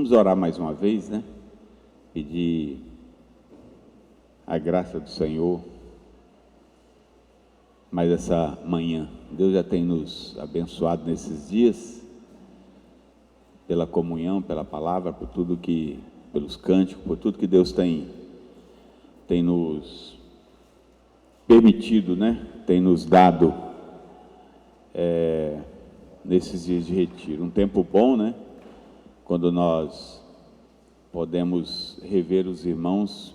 Vamos orar mais uma vez, né? Pedir a graça do Senhor. Mas essa manhã, Deus já tem nos abençoado nesses dias, pela comunhão, pela palavra, por tudo que, pelos cânticos, por tudo que Deus tem nos permitido, né? Tem nos dado nesses dias de retiro. Um tempo bom, né? Quando nós podemos rever os irmãos,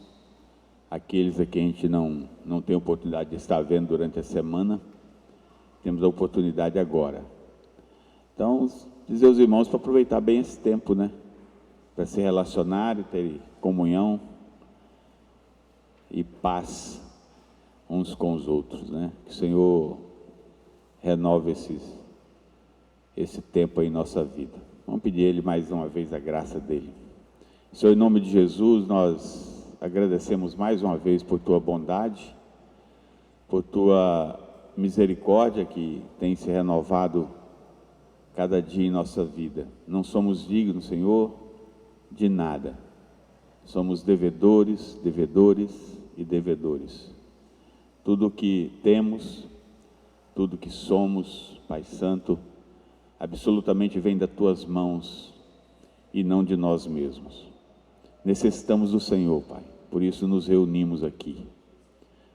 aqueles a quem a gente não tem oportunidade de estar vendo durante a semana, temos a oportunidade agora. Então, dizer aos irmãos para aproveitar bem esse tempo, né? Para se relacionar e ter comunhão e paz uns com os outros, né? Que o Senhor renove esse tempo aí em nossa vida. Vamos pedir a Ele mais uma vez a graça dEle. Senhor, em nome de Jesus, nós agradecemos mais uma vez por Tua bondade, por Tua misericórdia que tem se renovado cada dia em nossa vida. Não somos dignos, Senhor, de nada. Somos devedores e devedores. Tudo o que temos, tudo o que somos, Pai Santo, absolutamente vem das Tuas mãos e não de nós mesmos. Necessitamos do Senhor, Pai, por isso nos reunimos aqui.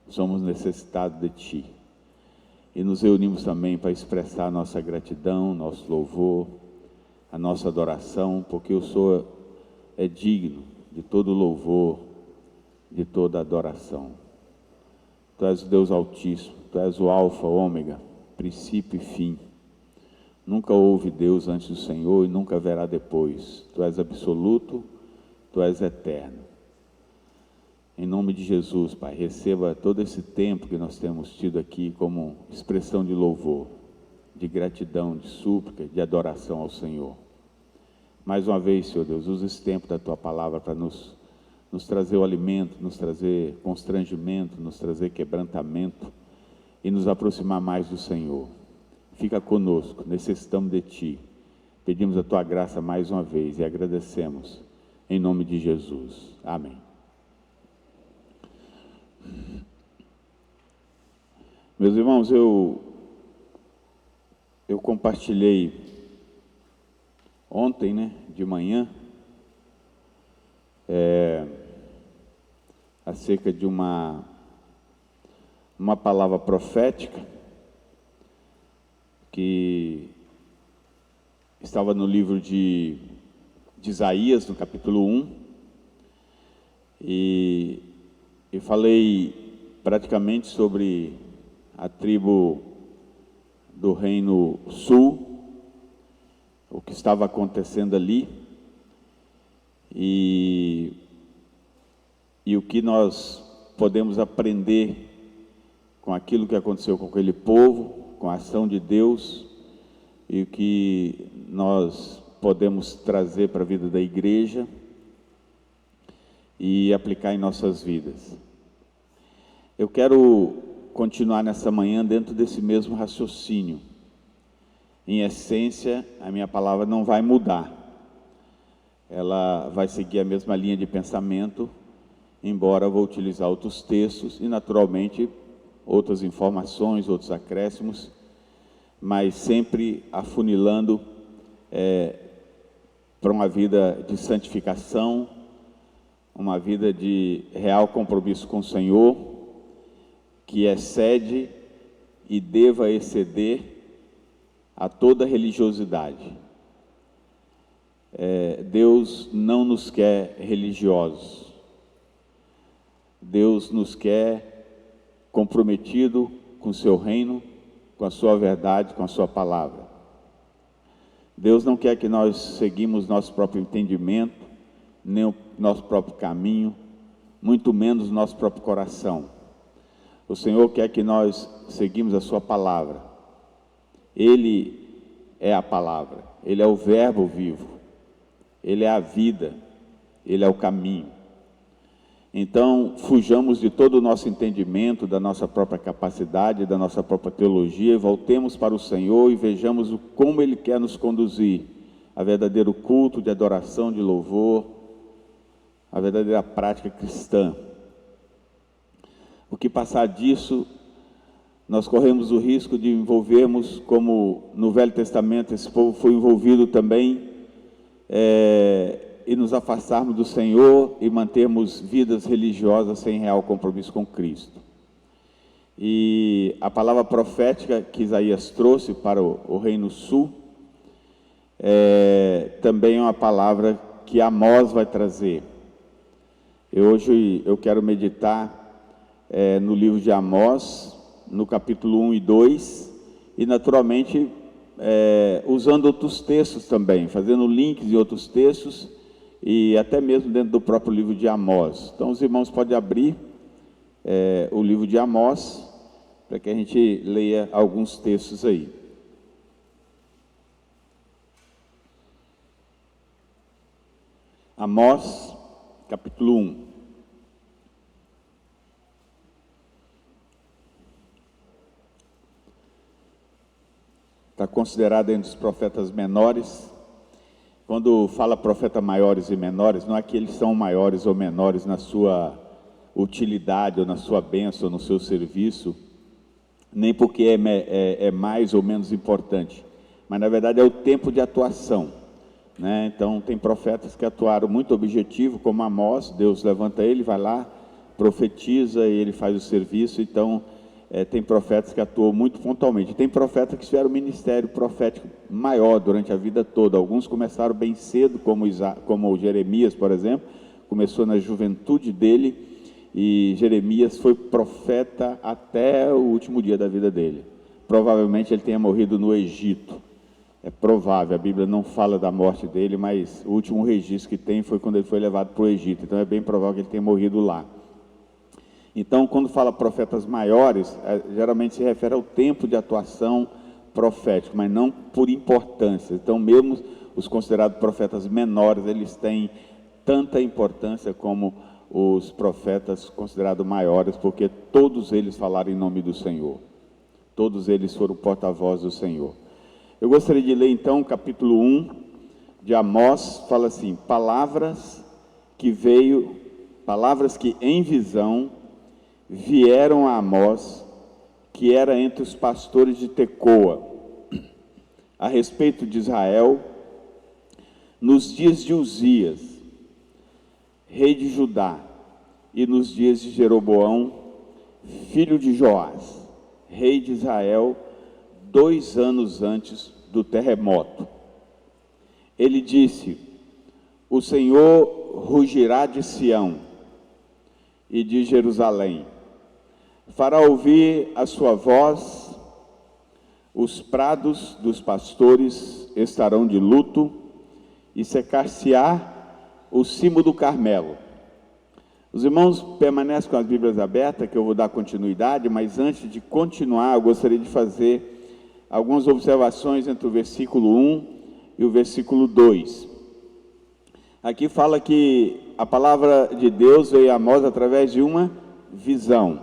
Somos necessitados de Ti. E nos reunimos também para expressar a nossa gratidão, nosso louvor, a nossa adoração, porque o Senhor é digno de todo louvor, de toda adoração. Tu és o Deus Altíssimo, Tu és o Alfa, o Ômega, princípio e fim. Nunca houve Deus antes do Senhor e nunca haverá depois. Tu és absoluto, Tu és eterno. Em nome de Jesus, Pai, receba todo esse tempo que nós temos tido aqui como expressão de louvor, de gratidão, de súplica, de adoração ao Senhor. Mais uma vez, Senhor Deus, usa esse tempo da Tua palavra para nos trazer o alimento, nos trazer constrangimento, nos trazer quebrantamento e nos aproximar mais do Senhor. Fica conosco, necessitamos de Ti. Pedimos a Tua graça mais uma vez e agradecemos em nome de Jesus. Amém. Meus irmãos, eu compartilhei ontem, né, de manhã, acerca de uma palavra profética que estava no livro de Isaías, no capítulo 1, e falei praticamente sobre a tribo do Reino Sul, o que estava acontecendo ali, e o que nós podemos aprender com aquilo que aconteceu com aquele povo, com a ação de Deus, e o que nós podemos trazer para a vida da igreja e aplicar em nossas vidas. Eu quero continuar nessa manhã dentro desse mesmo raciocínio. Em essência, a minha palavra não vai mudar. Ela vai seguir a mesma linha de pensamento, embora eu vou utilizar outros textos e, naturalmente, outras informações, outros acréscimos, mas sempre afunilando para uma vida de santificação, uma vida de real compromisso com o Senhor, que excede e deva exceder a toda religiosidade. Deus não nos quer religiosos. Deus nos quer comprometido com o seu reino, com a sua verdade, com a sua palavra. Deus não quer que nós seguimos nosso próprio entendimento, nem o nosso próprio caminho, muito menos nosso próprio coração. O Senhor quer que nós seguimos a sua palavra. Ele é a palavra, Ele é o verbo vivo, Ele é a vida, Ele é o caminho. Então, fujamos de todo o nosso entendimento, da nossa própria capacidade, da nossa própria teologia, e voltemos para o Senhor e vejamos como Ele quer nos conduzir a verdadeiro culto de adoração, de louvor, a verdadeira prática cristã. O que passar disso, nós corremos o risco de envolvermos, como no Velho Testamento esse povo foi envolvido também, e nos afastarmos do Senhor e mantermos vidas religiosas sem real compromisso com Cristo. E a palavra profética que Isaías trouxe para o Reino Sul, também é uma palavra que Amós vai trazer. Hoje eu quero meditar no livro de Amós, no capítulo 1 e 2, e naturalmente usando outros textos também, fazendo links em outros textos, e até mesmo dentro do próprio livro de Amós. Então os irmãos podem abrir o livro de Amós, para que a gente leia alguns textos aí. Amós, capítulo 1. Está considerado entre os profetas menores. Quando fala profeta maiores e menores, não é que eles são maiores ou menores na sua utilidade, ou na sua bênção, ou no seu serviço, nem porque é mais ou menos importante, mas na verdade é o tempo de atuação, né? Então tem profetas que atuaram muito objetivo, como Amós. Deus levanta ele, vai lá, profetiza e ele faz o serviço. Então tem profetas que atuam muito pontualmente. Tem profetas que tiveram um ministério profético maior durante a vida toda. Alguns começaram bem cedo, como Jeremias, por exemplo, começou na juventude dele, e Jeremias foi profeta até o último dia da vida dele. Provavelmente ele tenha morrido no Egito. É provável, a Bíblia não fala da morte dele, mas o último registro que tem foi quando ele foi levado para o Egito. Então é bem provável que ele tenha morrido lá. Então, quando fala profetas maiores, geralmente se refere ao tempo de atuação profético, mas não por importância. Então, mesmo os considerados profetas menores, eles têm tanta importância como os profetas considerados maiores, porque todos eles falaram em nome do Senhor. Todos eles foram porta-voz do Senhor. Eu gostaria de ler, então, o capítulo 1 de Amós. Fala assim: palavras que em visão vieram a Amós, que era entre os pastores de Tecoa, a respeito de Israel, nos dias de Uzias, rei de Judá, e nos dias de Jeroboão, filho de Joás, rei de Israel, 2 anos antes do terremoto. Ele disse: o Senhor rugirá de Sião e de Jerusalém, fará ouvir a sua voz, os prados dos pastores estarão de luto, e secar-se-á o cimo do Carmelo. Os irmãos permanecem com as Bíblias abertas, que eu vou dar continuidade, mas antes de continuar, eu gostaria de fazer algumas observações entre o versículo 1 e o versículo 2. Aqui fala que a palavra de Deus veio a Amós através de uma visão.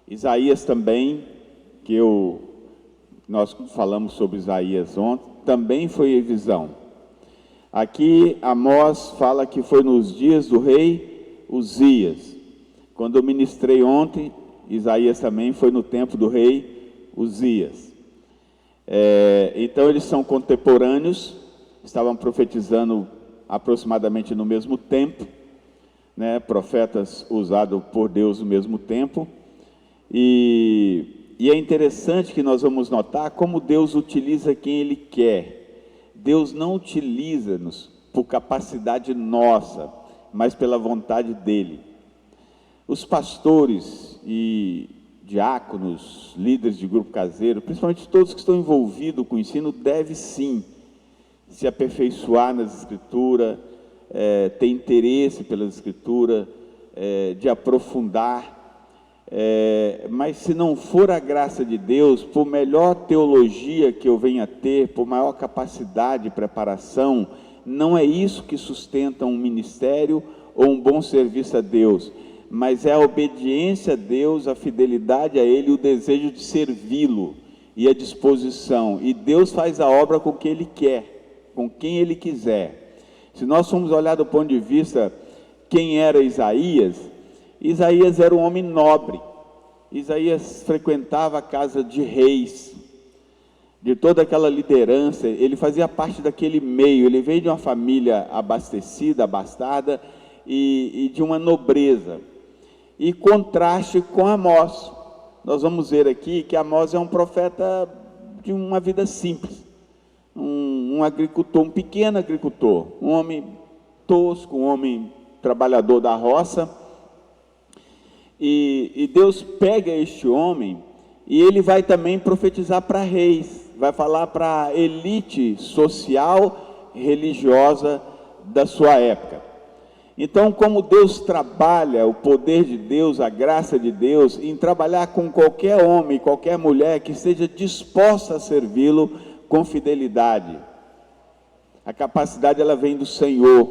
Isaías também, nós falamos sobre Isaías ontem, também foi visão. Aqui Amós fala que foi nos dias do rei Uzias. Quando eu ministrei ontem, Isaías também foi no tempo do rei Uzias. Então eles são contemporâneos, estavam profetizando aproximadamente no mesmo tempo, né? Profetas usados por Deus no mesmo tempo. E é interessante que nós vamos notar como Deus utiliza quem Ele quer. Deus não utiliza-nos por capacidade nossa, mas pela vontade dEle. Os pastores e diáconos, líderes de grupo caseiro, principalmente todos que estão envolvidos com o ensino, devem sim se aperfeiçoar nas Escrituras, ter interesse pelas Escrituras, de aprofundar. Mas se não for a graça de Deus, por melhor teologia que eu venha ter, por maior capacidade de preparação, não é isso que sustenta um ministério ou um bom serviço a Deus, mas é a obediência a Deus, a fidelidade a Ele, o desejo de servi-lo e a disposição. E Deus faz a obra com o que Ele quer, com quem ele quiser. Se nós formos olhar do ponto de vista quem era Isaías, Isaías era um homem nobre. Isaías frequentava a casa de reis, de toda aquela liderança, ele fazia parte daquele meio, ele veio de uma família abastecida, abastada e de uma nobreza. E contraste com Amós. Nós vamos ver aqui que Amós é um profeta de uma vida simples, um agricultor, um pequeno agricultor, um homem tosco, um homem trabalhador da roça. E Deus pega este homem e ele vai também profetizar para reis, vai falar para a elite social, religiosa da sua época. Então, como Deus trabalha, o poder de Deus, a graça de Deus, em trabalhar com qualquer homem, qualquer mulher que esteja disposta a servi-lo com fidelidade. A capacidade, ela vem do Senhor,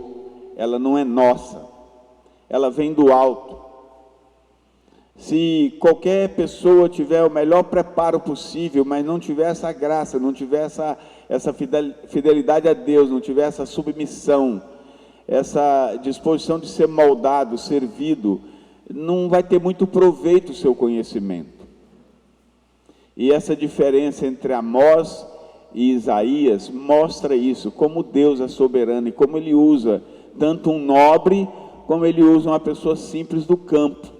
ela não é nossa, ela vem do alto. Se qualquer pessoa tiver o melhor preparo possível, mas não tiver essa graça, não tiver essa fidelidade a Deus, não tiver essa submissão, essa disposição de ser moldado, servido, não vai ter muito proveito o seu conhecimento. E essa diferença entre Amós e Isaías mostra isso, como Deus é soberano e como Ele usa tanto um nobre, como Ele usa uma pessoa simples do campo.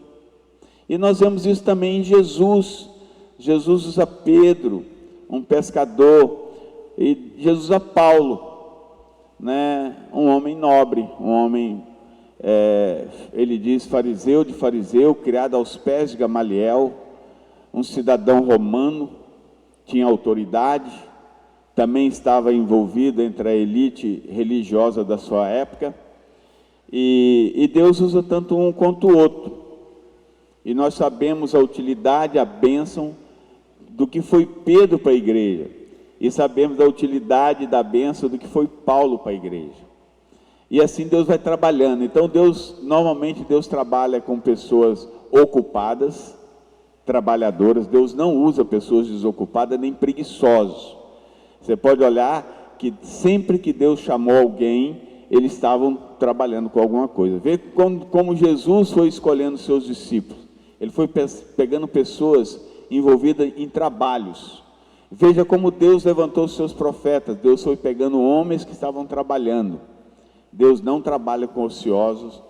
E nós vemos isso também em Jesus. Jesus usa Pedro, um pescador, e Jesus usa Paulo, né? Um homem nobre, um homem, ele diz fariseu de fariseu, criado aos pés de Gamaliel, um cidadão romano, tinha autoridade, também estava envolvido entre a elite religiosa da sua época, e Deus usa tanto um quanto o outro. E nós sabemos a utilidade, a bênção do que foi Pedro para a igreja. E sabemos da utilidade da bênção do que foi Paulo para a igreja. E assim Deus vai trabalhando. Então normalmente Deus trabalha com pessoas ocupadas, trabalhadoras. Deus não usa pessoas desocupadas nem preguiçosos. Você pode olhar que sempre que Deus chamou alguém, eles estavam trabalhando com alguma coisa. Vê como Jesus foi escolhendo seus discípulos. Ele foi pegando pessoas envolvidas em trabalhos. Veja como Deus levantou os seus profetas. Deus foi pegando homens que estavam trabalhando. Deus não trabalha com ociosos,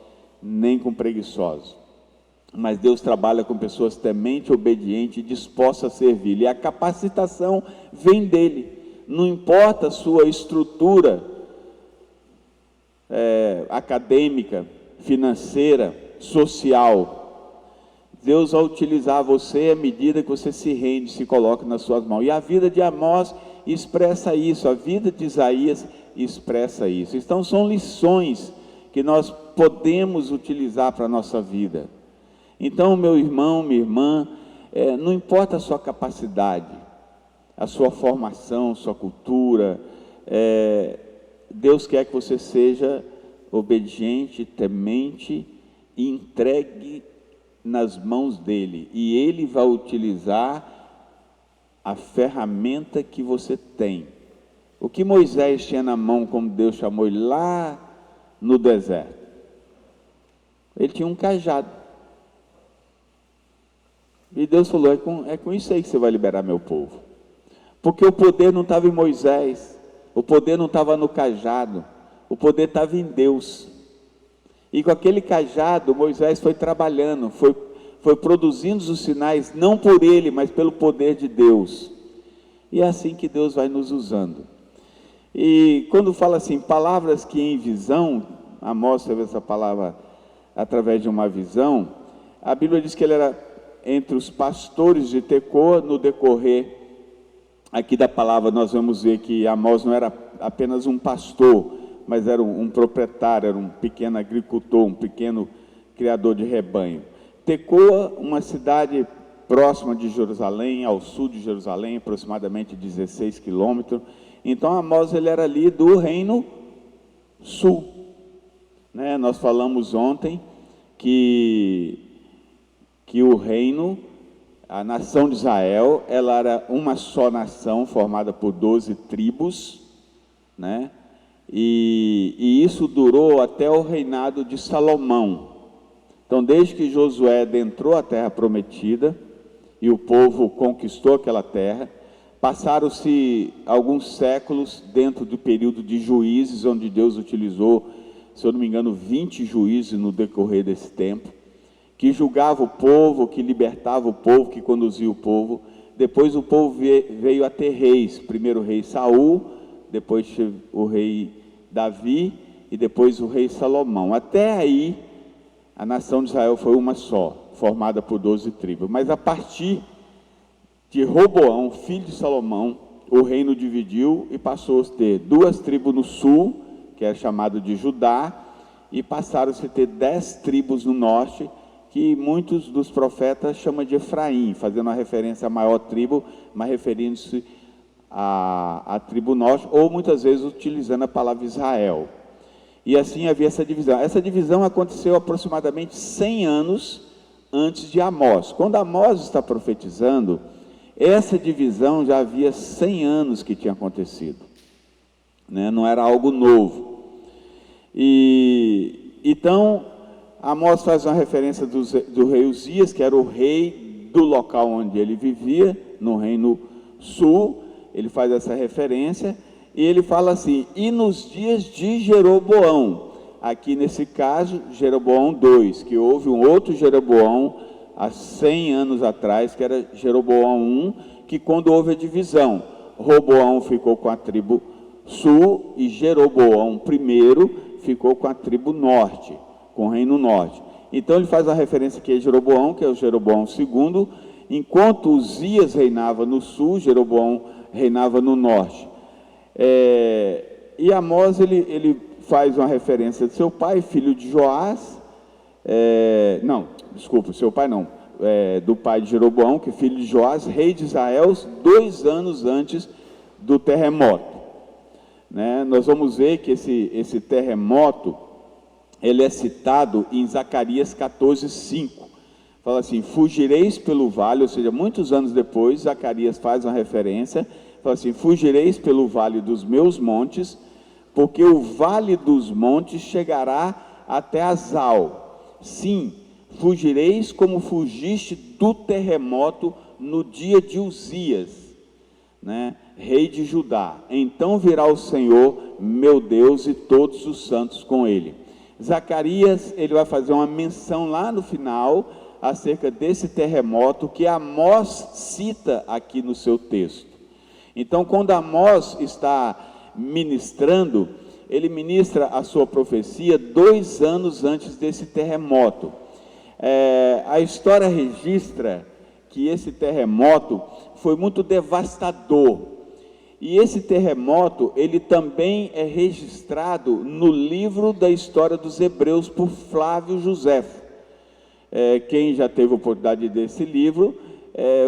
nem com preguiçosos. Mas Deus trabalha com pessoas tementes, obedientes e dispostas a servir. E a capacitação vem dele. Não importa a sua estrutura acadêmica, financeira, social. Deus vai utilizar você à medida que você se rende, se coloca nas suas mãos. E a vida de Amós expressa isso, a vida de Isaías expressa isso. Então são lições que nós podemos utilizar para a nossa vida. Então, meu irmão, minha irmã, não importa a sua capacidade, a sua formação, sua cultura, Deus quer que você seja obediente, temente e entregue nas mãos dele, e ele vai utilizar a ferramenta que você tem. O que Moisés tinha na mão, como Deus chamou ele lá no deserto? Ele tinha um cajado. E Deus falou, é com isso aí que você vai liberar meu povo. Porque o poder não estava em Moisés, o poder não estava no cajado, o poder estava em Deus. E com aquele cajado, Moisés foi trabalhando, foi produzindo os sinais, não por ele, mas pelo poder de Deus. E é assim que Deus vai nos usando. E quando fala assim, palavras que em visão, Amós teve essa palavra através de uma visão, a Bíblia diz que ele era entre os pastores de Tecoa. No decorrer aqui da palavra, nós vamos ver que Amós não era apenas um pastor, mas era um proprietário, era um pequeno agricultor, um pequeno criador de rebanho. Tecoa, uma cidade próxima de Jerusalém, ao sul de Jerusalém, aproximadamente 16 quilômetros. Então Amós, ele era ali do reino sul, né? Nós falamos ontem que o reino, a nação de Israel, ela era uma só nação, formada por 12 tribos, né? e isso durou até o reinado de Salomão. Então, desde que Josué adentrou a terra prometida e o povo conquistou aquela terra, passaram-se alguns séculos dentro do período de juízes, onde Deus utilizou, se eu não me engano, 20 juízes no decorrer desse tempo, que julgava o povo, que libertava o povo, que conduzia o povo. Depois o povo veio a ter reis, primeiro o rei Saul, depois o rei Davi e depois o rei Salomão. Até aí a nação de Israel foi uma só, formada por 12 tribos. Mas a partir de Roboão, filho de Salomão, o reino dividiu e passou a ter 2 tribos no sul, que é chamado de Judá, e passaram-se a ter 10 tribos no norte, que muitos dos profetas chamam de Efraim, fazendo uma referência à maior tribo, mas referindo-se à tribo norte, ou muitas vezes utilizando a palavra Israel. E assim havia essa divisão. Essa divisão aconteceu aproximadamente 100 anos antes de Amós. Quando Amós está profetizando, essa divisão já havia 100 anos que tinha acontecido, né? Não era algo novo. E então Amós faz uma referência do rei Uzias, que era o rei do local onde ele vivia, no reino sul. Ele faz essa referência e ele fala assim: e nos dias de Jeroboão, aqui nesse caso Jeroboão II, que houve um outro Jeroboão há 100 anos atrás, que era Jeroboão I, que quando houve a divisão, Roboão ficou com a tribo sul e Jeroboão I ficou com a tribo norte, com o reino norte. Então ele faz a referência aqui a Jeroboão, que é o Jeroboão II, enquanto Uzias reinava no sul, Jeroboão reinava no norte. E Amós, ele faz uma referência de seu pai, filho de Joás, seu pai não, do pai de Jeroboão, que é filho de Joás, rei de Israel, 2 anos antes do terremoto, né? Nós vamos ver que esse terremoto, ele é citado em Zacarias 14:5, fala assim: fugireis pelo vale, ou seja, muitos anos depois, Zacarias faz uma referência, fala assim: fugireis pelo vale dos meus montes, porque o vale dos montes chegará até Azal. Sim, fugireis como fugiste do terremoto no dia de Uzias, né, rei de Judá. Então virá o Senhor, meu Deus, e todos os santos com ele. Zacarias, ele vai fazer uma menção lá no final, acerca desse terremoto, que Amós cita aqui no seu texto. Então, quando Amós está ministrando, ele ministra a sua profecia 2 anos antes desse terremoto. A história registra que esse terremoto foi muito devastador. E esse terremoto, ele também é registrado no livro da história dos Hebreus por Flávio Joséfo. Quem já teve a oportunidade desse livro,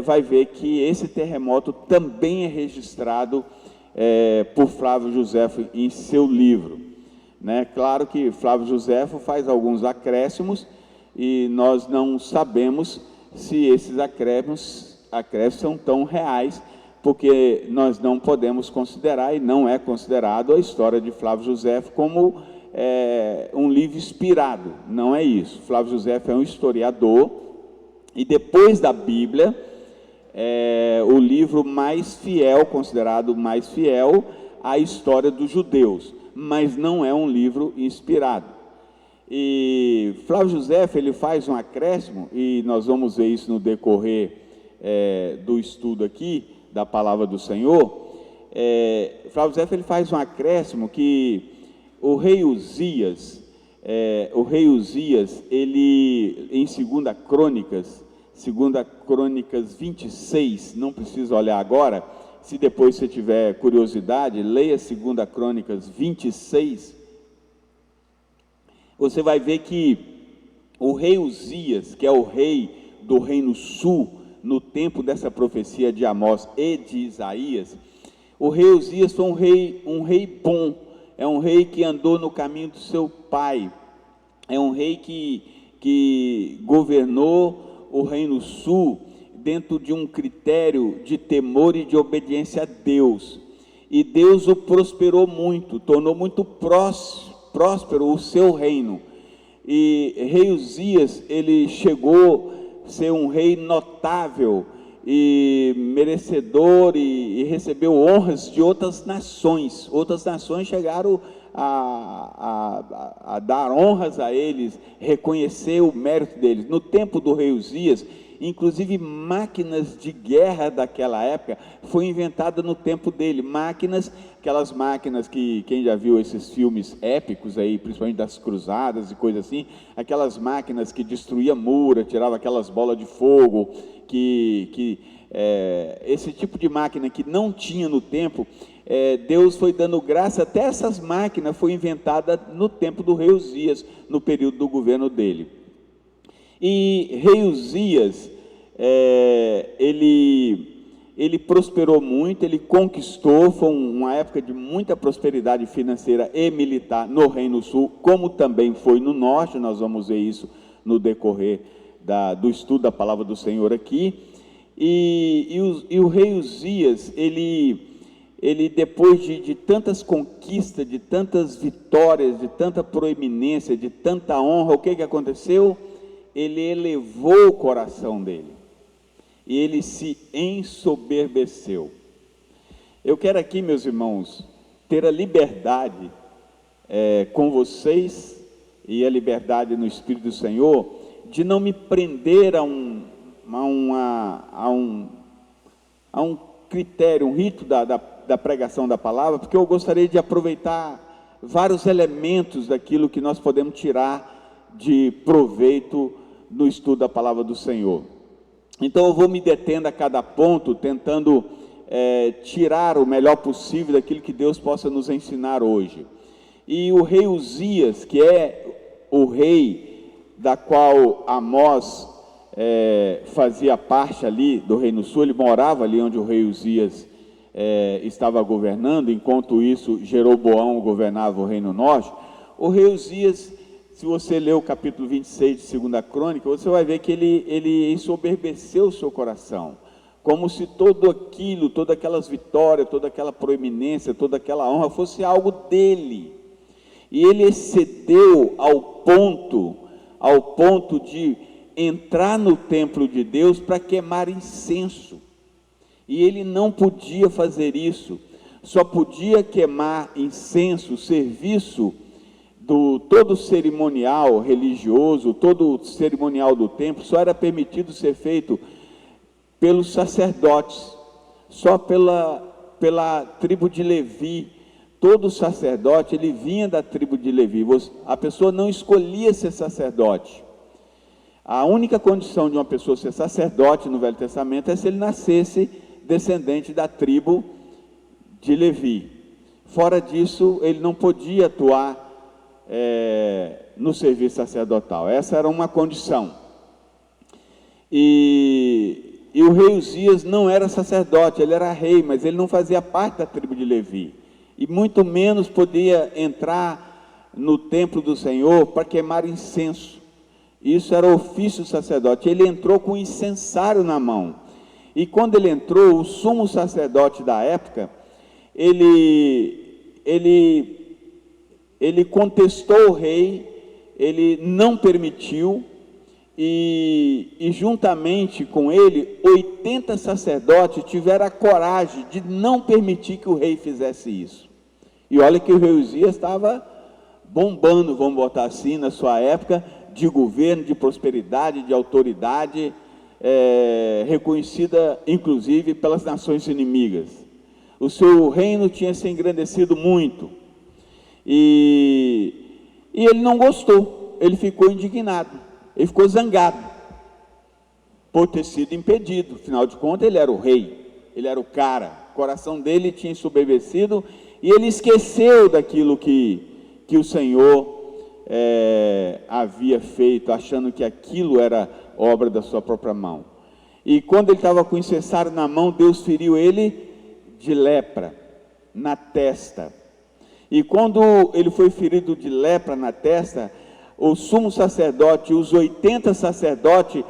vai ver que esse terremoto também é registrado por Flávio Joséfo em seu livro, né? Claro que Flávio Joséfo faz alguns acréscimos e nós não sabemos se esses acréscimos são tão reais, porque nós não podemos considerar, e não é considerado, a história de Flávio Joséfo como um livro inspirado. Não é isso. Flávio Joséfo é um historiador, e depois da Bíblia, o livro mais fiel, considerado mais fiel à história dos judeus, mas não é um livro inspirado. E Flávio Joséfo, ele faz um acréscimo, e nós vamos ver isso no decorrer do estudo aqui, da palavra do Senhor. Flávio Joséfo, ele faz um acréscimo que o rei Uzias, ele, em 2 Crônicas 26, não precisa olhar agora, se depois você tiver curiosidade, leia 2 Crônicas 26, você vai ver que o rei Uzias, que é o rei do reino sul, no tempo dessa profecia de Amós e de Isaías, o rei Uzias foi um rei bom, é um rei que andou no caminho do seu pai, é um rei que governou o reino sul dentro de um critério de temor e de obediência a Deus. e Deus o prosperou muito, tornou muito próspero o seu reino. E rei Uzias, ele chegou a ser um rei notável e merecedor, e recebeu honras de outras nações. Outras nações chegaram a dar honras a eles, reconhecer o mérito deles. No tempo do rei Uzias, inclusive máquinas de guerra daquela época foi inventada no tempo dele. Aquelas máquinas que quem já viu esses filmes épicos aí, principalmente das cruzadas e coisas assim, aquelas máquinas que destruía muro, tirava aquelas bolas de fogo, esse tipo de máquina que não tinha no tempo, Deus foi dando graça, até essas máquinas foi inventada no tempo do rei Uzias, no período do governo dele. E rei Uzias, ele prosperou muito, ele conquistou, foi uma época de muita prosperidade financeira e militar no Reino Sul, como também foi no Norte. Nós vamos ver isso no decorrer do estudo da Palavra do Senhor aqui. E o rei Uzias, ele depois de tantas conquistas, de tantas vitórias, de tanta proeminência, de tanta honra, o que aconteceu? Ele elevou o coração dele, e ele se ensoberbeceu. Eu quero aqui, meus irmãos, ter a liberdade com vocês, e a liberdade no Espírito do Senhor, de não me prender a um critério, um rito da pregação da palavra, porque eu gostaria de aproveitar vários elementos daquilo que nós podemos tirar de proveito no estudo da palavra do Senhor. Então eu vou me detendo a cada ponto, tentando tirar o melhor possível daquilo que Deus possa nos ensinar hoje. E o rei Uzias, que é o rei da qual Amós fazia parte ali do Reino Sul, ele morava ali onde o rei Uzias estava governando, enquanto isso Jeroboão governava o Reino Norte. O rei Uzias, se você ler o capítulo 26 de 2 Crônica, você vai ver que ele ensoberbeceu o seu coração, como se tudo aquilo, todas aquelas vitórias, toda aquela proeminência, toda aquela honra fosse algo dele. E ele excedeu ao ponto de entrar no templo de Deus para queimar incenso. E ele não podia fazer isso, só podia queimar incenso, serviço todo cerimonial religioso, todo o cerimonial do templo, só era permitido ser feito pelos sacerdotes, só pela tribo de Levi. Todo sacerdote, ele vinha da tribo de Levi, a pessoa não escolhia ser sacerdote. A única condição de uma pessoa ser sacerdote no Velho Testamento é se ele nascesse descendente da tribo de Levi. Fora disso, ele não podia atuar no serviço sacerdotal. Essa era uma condição. E o rei Uzias não era sacerdote, ele era rei, mas ele não fazia parte da tribo de Levi, e muito menos podia entrar no templo do Senhor para queimar incenso. Isso era ofício sacerdote. Ele entrou com um incensário na mão, e quando ele entrou, o sumo sacerdote da época, ele contestou o rei, ele não permitiu, e juntamente com ele, 80 sacerdotes tiveram a coragem de não permitir que o rei fizesse isso. E olha que o rei Uzias estava bombando, vamos botar assim, na sua época, de governo, de prosperidade, de autoridade, reconhecida inclusive pelas nações inimigas. O seu reino tinha se engrandecido muito, e ele não gostou, ele ficou indignado, ele ficou zangado por ter sido impedido. Afinal de contas, ele era o rei, ele era o cara, o coração dele tinha ensoberbecido, e ele esqueceu daquilo que o Senhor havia feito, achando que aquilo era obra da sua própria mão. E quando ele estava com o incensário na mão, Deus feriu ele de lepra na testa. E quando ele foi ferido de lepra na testa, o sumo sacerdote e os 80 sacerdotes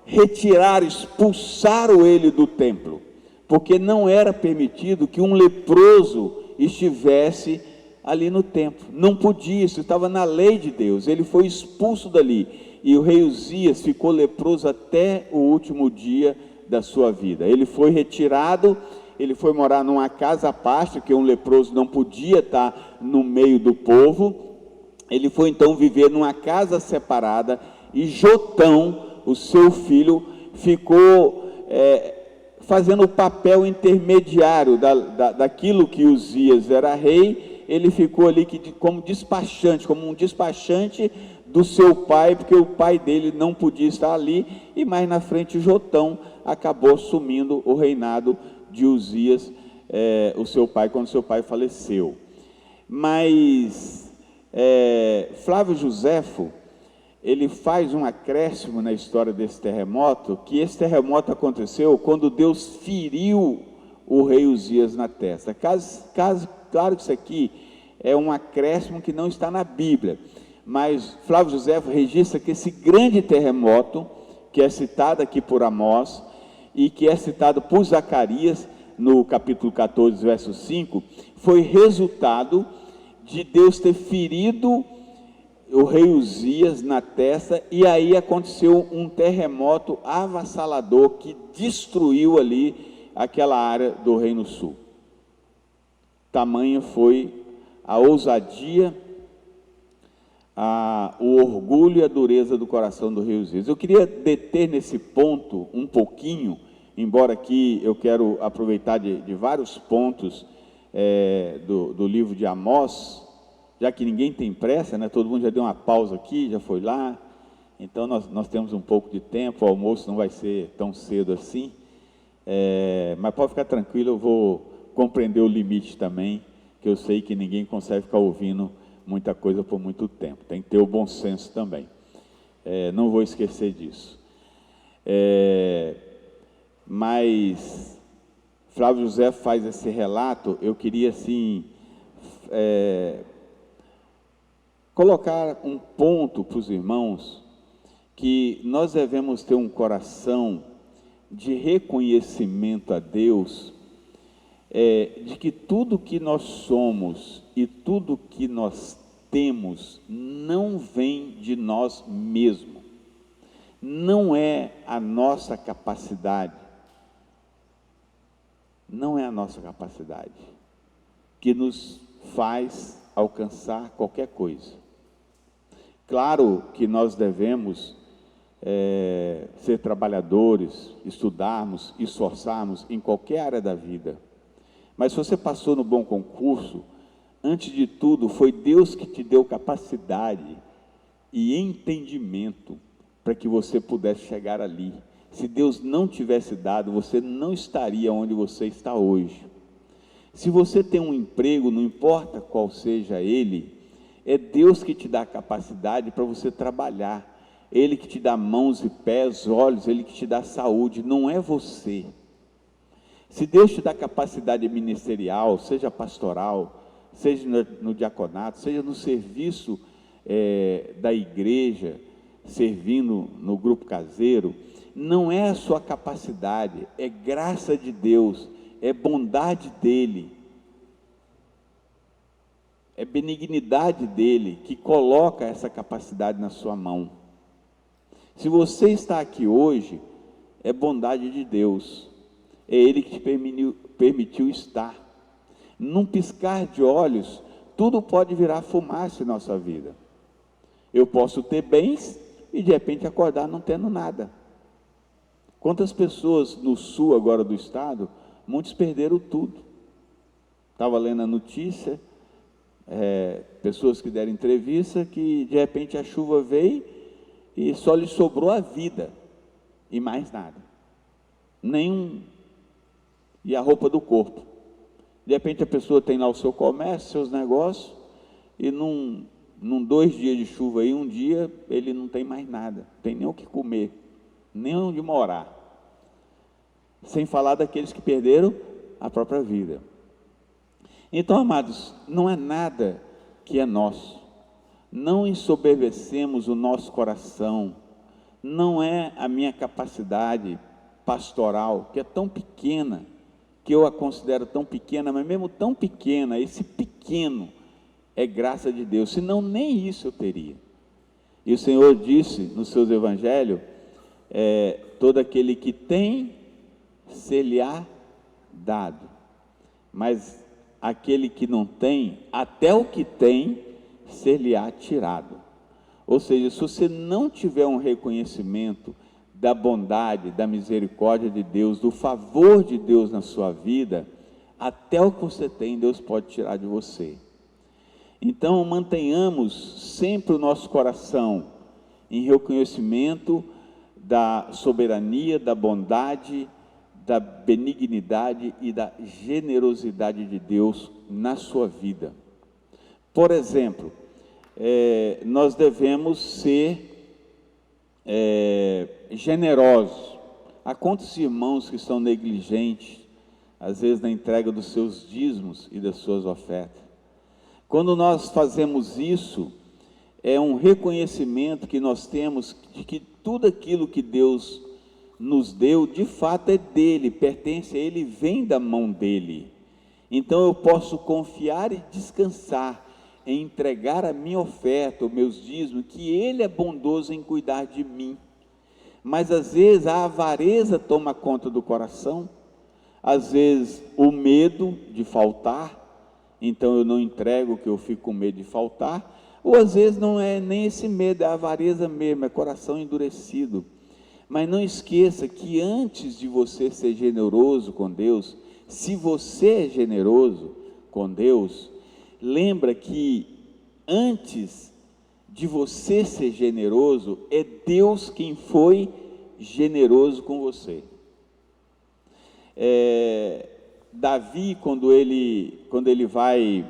retiraram, expulsaram ele do templo, porque não era permitido que um leproso estivesse ali no templo, não podia, isso estava na lei de Deus. Ele foi expulso dali, e o rei Uzias ficou leproso até o último dia da sua vida. Ele foi retirado, ele foi morar numa casa à parte, porque um leproso não podia estar no meio do povo. Ele foi então viver numa casa separada, e Jotão, o seu filho, ficou fazendo o papel intermediário daquilo que Uzias era rei. Ele ficou ali como despachante, como um despachante do seu pai, porque o pai dele não podia estar ali, e mais na frente Jotão acabou assumindo o reinado de Uzias, o seu pai, quando seu pai faleceu. Mas Flávio Joséfo, ele faz um acréscimo na história desse terremoto, que esse terremoto aconteceu quando Deus feriu o rei Uzias na testa. Claro que isso aqui é um acréscimo que não está na Bíblia, mas Flávio Joséfo registra que esse grande terremoto, que é citado aqui por Amós, e que é citado por Zacarias, no capítulo 14, verso 5, foi resultado de Deus ter ferido o rei Uzias na testa, e aí aconteceu um terremoto avassalador que destruiu ali aquela área do Reino Sul. Tamanha foi a ousadia, o orgulho e a dureza do coração do rei Uzias. Eu queria deter nesse ponto um pouquinho, embora aqui eu quero aproveitar de vários pontos do livro de Amós, já que ninguém tem pressa, né? Todo mundo já deu uma pausa aqui, já foi lá, então nós temos um pouco de tempo, o almoço não vai ser tão cedo assim, mas pode ficar tranquilo, eu vou compreender o limite também, que eu sei que ninguém consegue ficar ouvindo muita coisa por muito tempo, tem que ter o bom senso também, não vou esquecer disso. Mas Flávio José faz esse relato, eu queria assim colocar um ponto para os irmãos, que nós devemos ter um coração de reconhecimento a Deus, de que tudo que nós somos e tudo que nós temos não vem de nós mesmos, não é a nossa capacidade, não é a nossa capacidade que nos faz alcançar qualquer coisa. Claro que nós devemos ser trabalhadores, estudarmos, esforçarmos em qualquer área da vida, mas se você passou no bom concurso, antes de tudo foi Deus que te deu capacidade e entendimento para que você pudesse chegar ali. Se Deus não tivesse dado, você não estaria onde você está hoje. Se você tem um emprego, não importa qual seja ele, é Deus que te dá a capacidade para você trabalhar, Ele que te dá mãos e pés, olhos, Ele que te dá saúde, não é você. Se Deus te dá capacidade ministerial, seja pastoral, seja no diaconato, seja no serviço da igreja, servindo no grupo caseiro, não é a sua capacidade, é graça de Deus, é bondade dEle, é benignidade dEle que coloca essa capacidade na sua mão. Se você está aqui hoje, é bondade de Deus, é Ele que te permitiu estar. Num piscar de olhos, tudo pode virar fumaça em nossa vida. Eu posso ter bens e de repente acordar não tendo nada. Quantas pessoas no sul agora do estado, muitos perderam tudo. Estava lendo a notícia, pessoas que deram entrevista, que de repente a chuva veio e só lhe sobrou a vida e mais nada, e a roupa do corpo. De repente a pessoa tem lá o seu comércio, seus negócios, e num 2 dias de chuva aí, um dia ele não tem mais nada, não tem nem o que comer, nem onde morar, sem falar daqueles que perderam a própria vida. Então, amados, não é nada que é nosso, não ensoberbecemos o nosso coração, não é a minha capacidade pastoral, que é tão pequena, que eu a considero tão pequena, mas mesmo tão pequena, esse pequeno é graça de Deus, senão nem isso eu teria. E o Senhor disse nos seus evangelhos, todo aquele que tem, ser-lhe-á dado, mas aquele que não tem, até o que tem, ser-lhe-á tirado. Ou seja, se você não tiver um reconhecimento da bondade, da misericórdia de Deus, do favor de Deus na sua vida, até o que você tem, Deus pode tirar de você. Então, mantenhamos sempre o nosso coração em reconhecimento da soberania, da bondade, da benignidade e da generosidade de Deus na sua vida. Por exemplo, nós devemos ser generosos. Há quantos irmãos que são negligentes, às vezes na entrega dos seus dízimos e das suas ofertas? Quando nós fazemos isso, é um reconhecimento que nós temos de que tudo aquilo que Deus nos deu, de fato é dele, pertence a ele, vem da mão dele. Então eu posso confiar e descansar em entregar a minha oferta, os meus dízimos, que ele é bondoso em cuidar de mim. Mas às vezes a avareza toma conta do coração, às vezes o medo de faltar, então eu não entrego, que eu fico com medo de faltar, ou às vezes não é nem esse medo, é a avareza mesmo, é coração endurecido. Mas não esqueça que antes de você ser generoso com Deus, se você é generoso com Deus, lembra que antes de você ser generoso, é Deus quem foi generoso com você. Davi, quando ele vai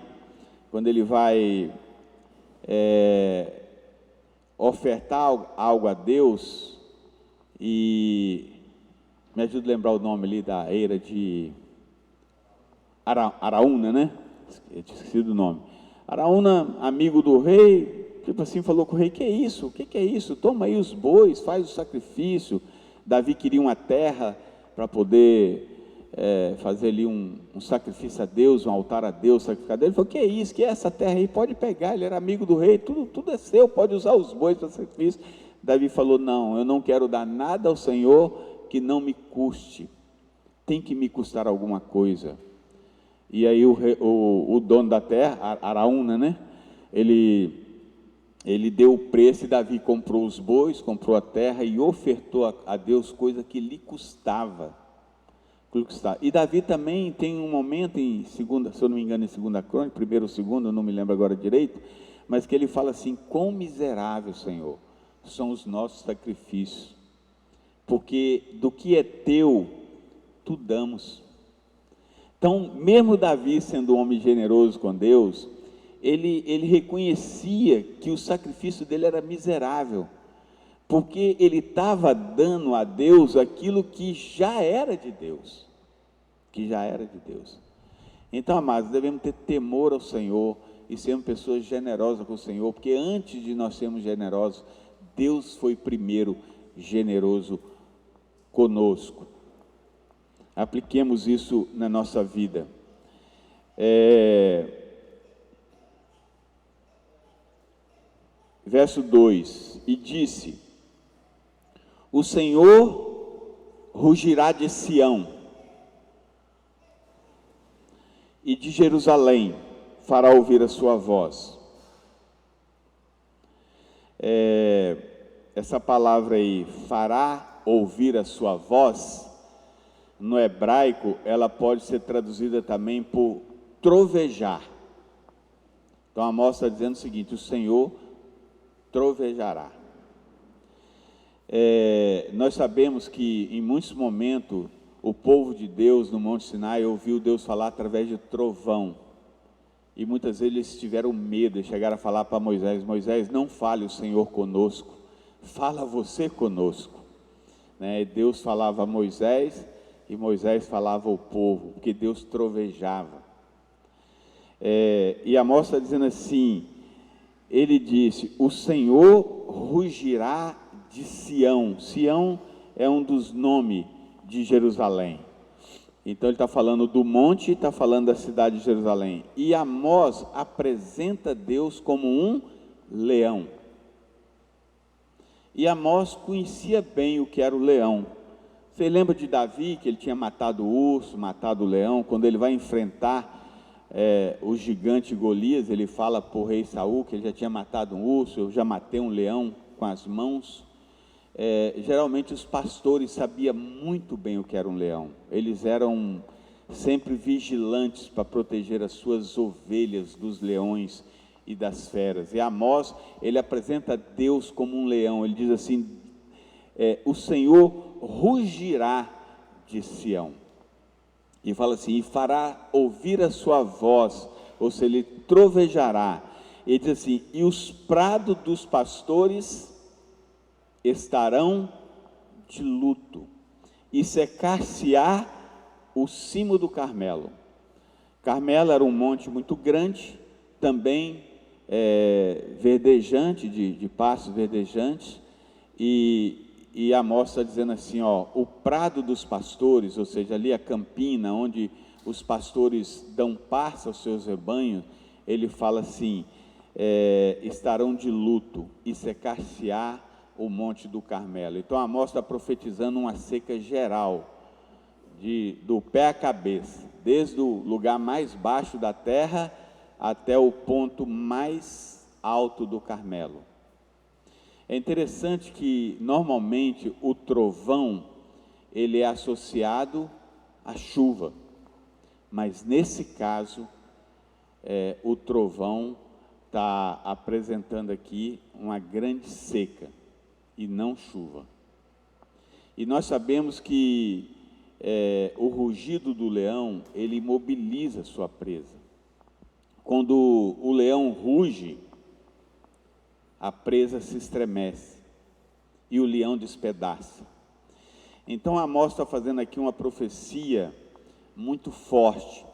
ofertar algo a Deus, e me ajuda a lembrar o nome ali da eira de Araúna, né? Eu tinha esquecido o nome. Araúna, amigo do rei, tipo assim, falou com o rei: que é isso? O que é isso? Toma aí os bois, faz o sacrifício. Davi queria uma terra para poder fazer ali um sacrifício a Deus, um altar a Deus, sacrificar a Deus. Ele falou: que é isso? Que é essa terra aí? Pode pegar. Ele era amigo do rei, tudo é seu, pode usar os bois para sacrifício. Davi falou: não, eu não quero dar nada ao Senhor que não me custe, tem que me custar alguma coisa. E aí o dono da terra, Araúna, né? Ele deu o preço, e Davi comprou os bois, comprou a terra e ofertou a Deus coisa que lhe custava. E Davi também tem um momento em segunda, se eu não me engano, em 2 Crônicas, primeiro ou segundo, eu não me lembro agora direito, mas que ele fala assim: quão miserável, Senhor, são os nossos sacrifícios, porque do que é teu, tu damos. Então, mesmo Davi sendo um homem generoso com Deus, ele reconhecia que o sacrifício dele era miserável, porque ele estava dando a Deus aquilo que já era de Deus, Então, amados, devemos ter temor ao Senhor e sermos pessoas generosas com o Senhor, porque antes de nós sermos generosos, Deus foi primeiro generoso conosco. Apliquemos isso na nossa vida. Verso 2: e disse: o Senhor rugirá de Sião, e de Jerusalém fará ouvir a sua voz. Essa palavra aí, fará ouvir a sua voz, no hebraico, ela pode ser traduzida também por trovejar. Então a Amós está dizendo o seguinte: o Senhor trovejará. Nós sabemos que em muitos momentos o povo de Deus no Monte Sinai ouviu Deus falar através de trovão, e muitas vezes eles tiveram medo e chegaram a falar para Moisés: Moisés, não fale o Senhor conosco, fala você conosco, né? Deus falava a Moisés e Moisés falava ao povo, porque Deus trovejava. E Amós está dizendo assim, ele disse: o Senhor rugirá de Sião. Sião é um dos nomes de Jerusalém. Então ele está falando do monte, está falando da cidade de Jerusalém. E Amós apresenta Deus como um leão. E Amós conhecia bem o que era o leão. Você lembra de Davi, que ele tinha matado o urso, matado o leão? Quando ele vai enfrentar o gigante Golias, ele fala para o rei Saul que ele já tinha matado um urso, eu já matei um leão com as mãos. Geralmente os pastores sabiam muito bem o que era um leão. Eles eram sempre vigilantes para proteger as suas ovelhas dos leões e das feras. E Amós, ele apresenta Deus como um leão. Ele diz assim, o Senhor rugirá de Sião. E fala assim, e fará ouvir a sua voz, ou seja, ele trovejará. Ele diz assim, e os prados dos pastores estarão de luto, e secar-se-á o cimo do Carmelo. Carmelo era um monte muito grande, também verdejante, de pastos verdejantes, e Amós está dizendo assim, o prado dos pastores, ou seja, ali a campina, onde os pastores dão pasto aos seus rebanhos, ele fala assim, estarão de luto, e secar-se-á o monte do Carmelo. Então Amós está profetizando uma seca geral, do pé à cabeça, desde o lugar mais baixo da terra, até o ponto mais alto do Carmelo. É interessante que, normalmente, o trovão, ele é associado à chuva, mas nesse caso, o trovão está apresentando aqui uma grande seca, e não chuva. E nós sabemos que o rugido do leão, ele imobiliza sua presa. Quando o leão ruge, a presa se estremece e o leão despedaça. Então Amós está fazendo aqui uma profecia muito forte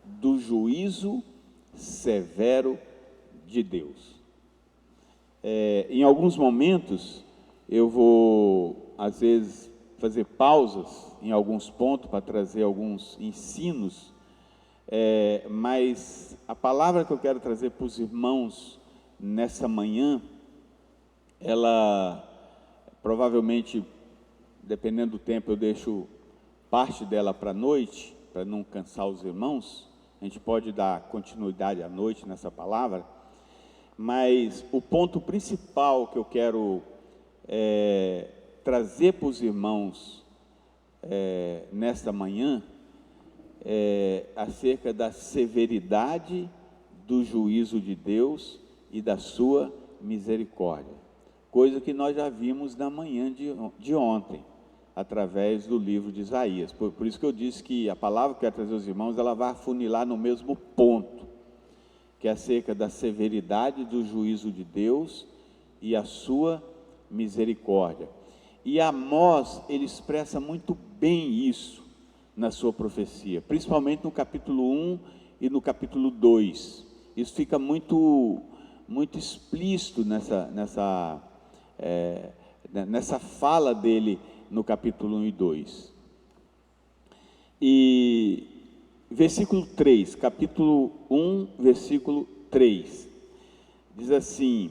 do juízo severo de Deus. Em alguns momentos eu vou às vezes fazer pausas em alguns pontos para trazer alguns ensinos, mas a palavra que eu quero trazer para os irmãos nessa manhã, ela provavelmente, dependendo do tempo, eu deixo parte dela para a noite, para não cansar os irmãos. A gente pode dar continuidade à noite nessa palavra, mas o ponto principal que eu quero trazer para os irmãos nesta manhã acerca da severidade do juízo de Deus e da sua misericórdia, coisa que nós já vimos na manhã de ontem, através do livro de Isaías. Por isso que eu disse que a palavra que eu quero trazer aos irmãos, ela vai afunilar no mesmo ponto, que é acerca da severidade do juízo de Deus e a sua misericórdia. E Amós, ele expressa muito bem isso na sua profecia, principalmente no capítulo 1 e no capítulo 2. Isso fica muito explícito nessa fala dele no capítulo 1 e 2. E versículo 3, capítulo 1, versículo 3, diz assim: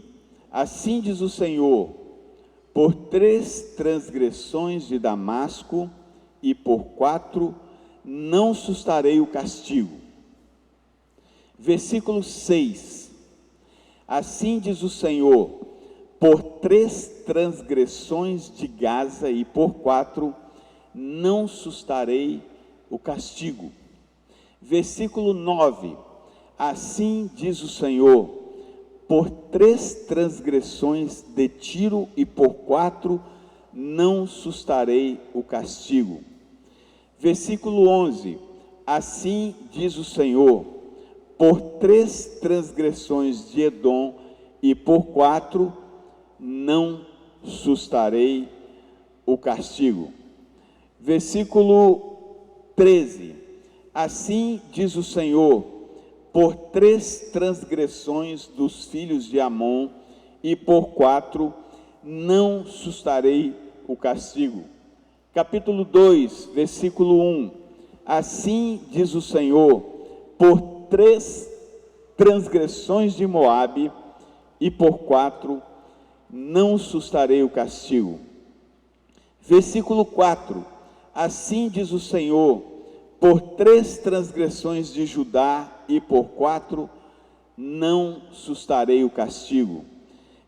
assim diz o Senhor, por 3 transgressões de Damasco e por 4 não sustarei o castigo. Versículo 6, assim diz o Senhor, por 3 transgressões de Gaza e por 4 não sustarei o castigo. Versículo 9, assim diz o Senhor, por 3 transgressões de Tiro e por 4 não sustarei o castigo. Versículo 11, assim diz o Senhor, por 3 transgressões de Edom e por 4 não sustarei o castigo. Versículo 13, assim diz o Senhor, por 3 transgressões dos filhos de Amon e por 4 não sustarei o castigo. Capítulo 2, versículo 1, assim diz o Senhor, por 3 transgressões de Moabe e por 4 não sustarei o castigo. Versículo 4, assim diz o Senhor, por 3 transgressões de Judá e por 4 não sustarei o castigo.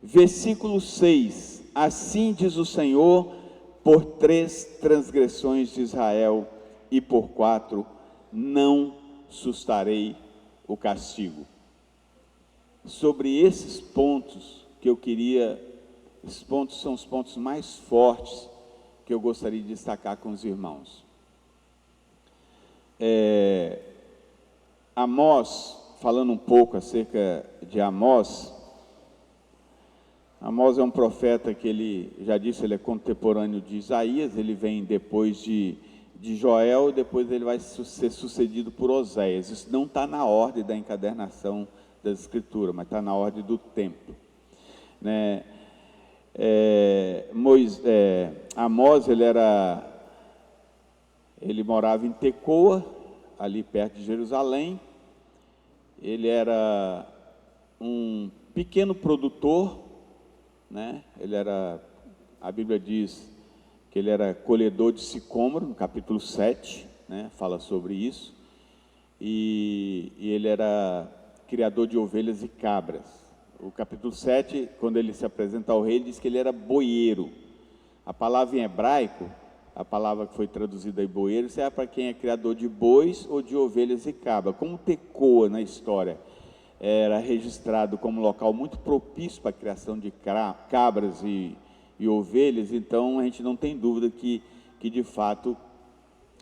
Versículo 6, assim diz o Senhor, por 3 transgressões de Israel e por 4 não sustarei o castigo. Sobre esses pontos que eu queria, esses pontos são os pontos mais fortes que eu gostaria de destacar com os irmãos. Amós, falando um pouco acerca de Amós, Amós é um profeta que ele, já disse, ele é contemporâneo de Isaías, ele vem depois de Joel, e depois ele vai ser sucedido por Oséias. Isso não está na ordem da encadernação das Escrituras, mas está na ordem do tempo, né? Amós, ele morava em Tecoa, ali perto de Jerusalém. Ele era um pequeno produtor, né? A Bíblia diz que ele era colhedor de sicômoro, no capítulo 7, né? Fala sobre isso, e ele era criador de ovelhas e cabras. O capítulo 7, quando ele se apresenta ao rei, ele diz que ele era boieiro. A palavra em hebraico, a palavra que foi traduzida aí, boieiro, serve para quem é criador de bois ou de ovelhas e cabras. Como Tecoa, na história, era registrado como local muito propício para a criação de cabras e ovelhas, então a gente não tem dúvida que de fato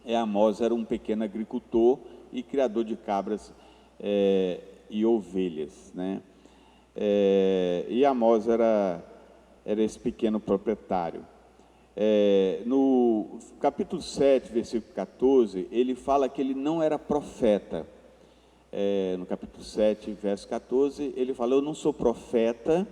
Amós era um pequeno agricultor e criador de cabras e ovelhas, né? E Amós era esse pequeno proprietário. No capítulo 7, versículo 14, ele fala que ele não era profeta. No capítulo 7, verso 14, ele fala: eu não sou profeta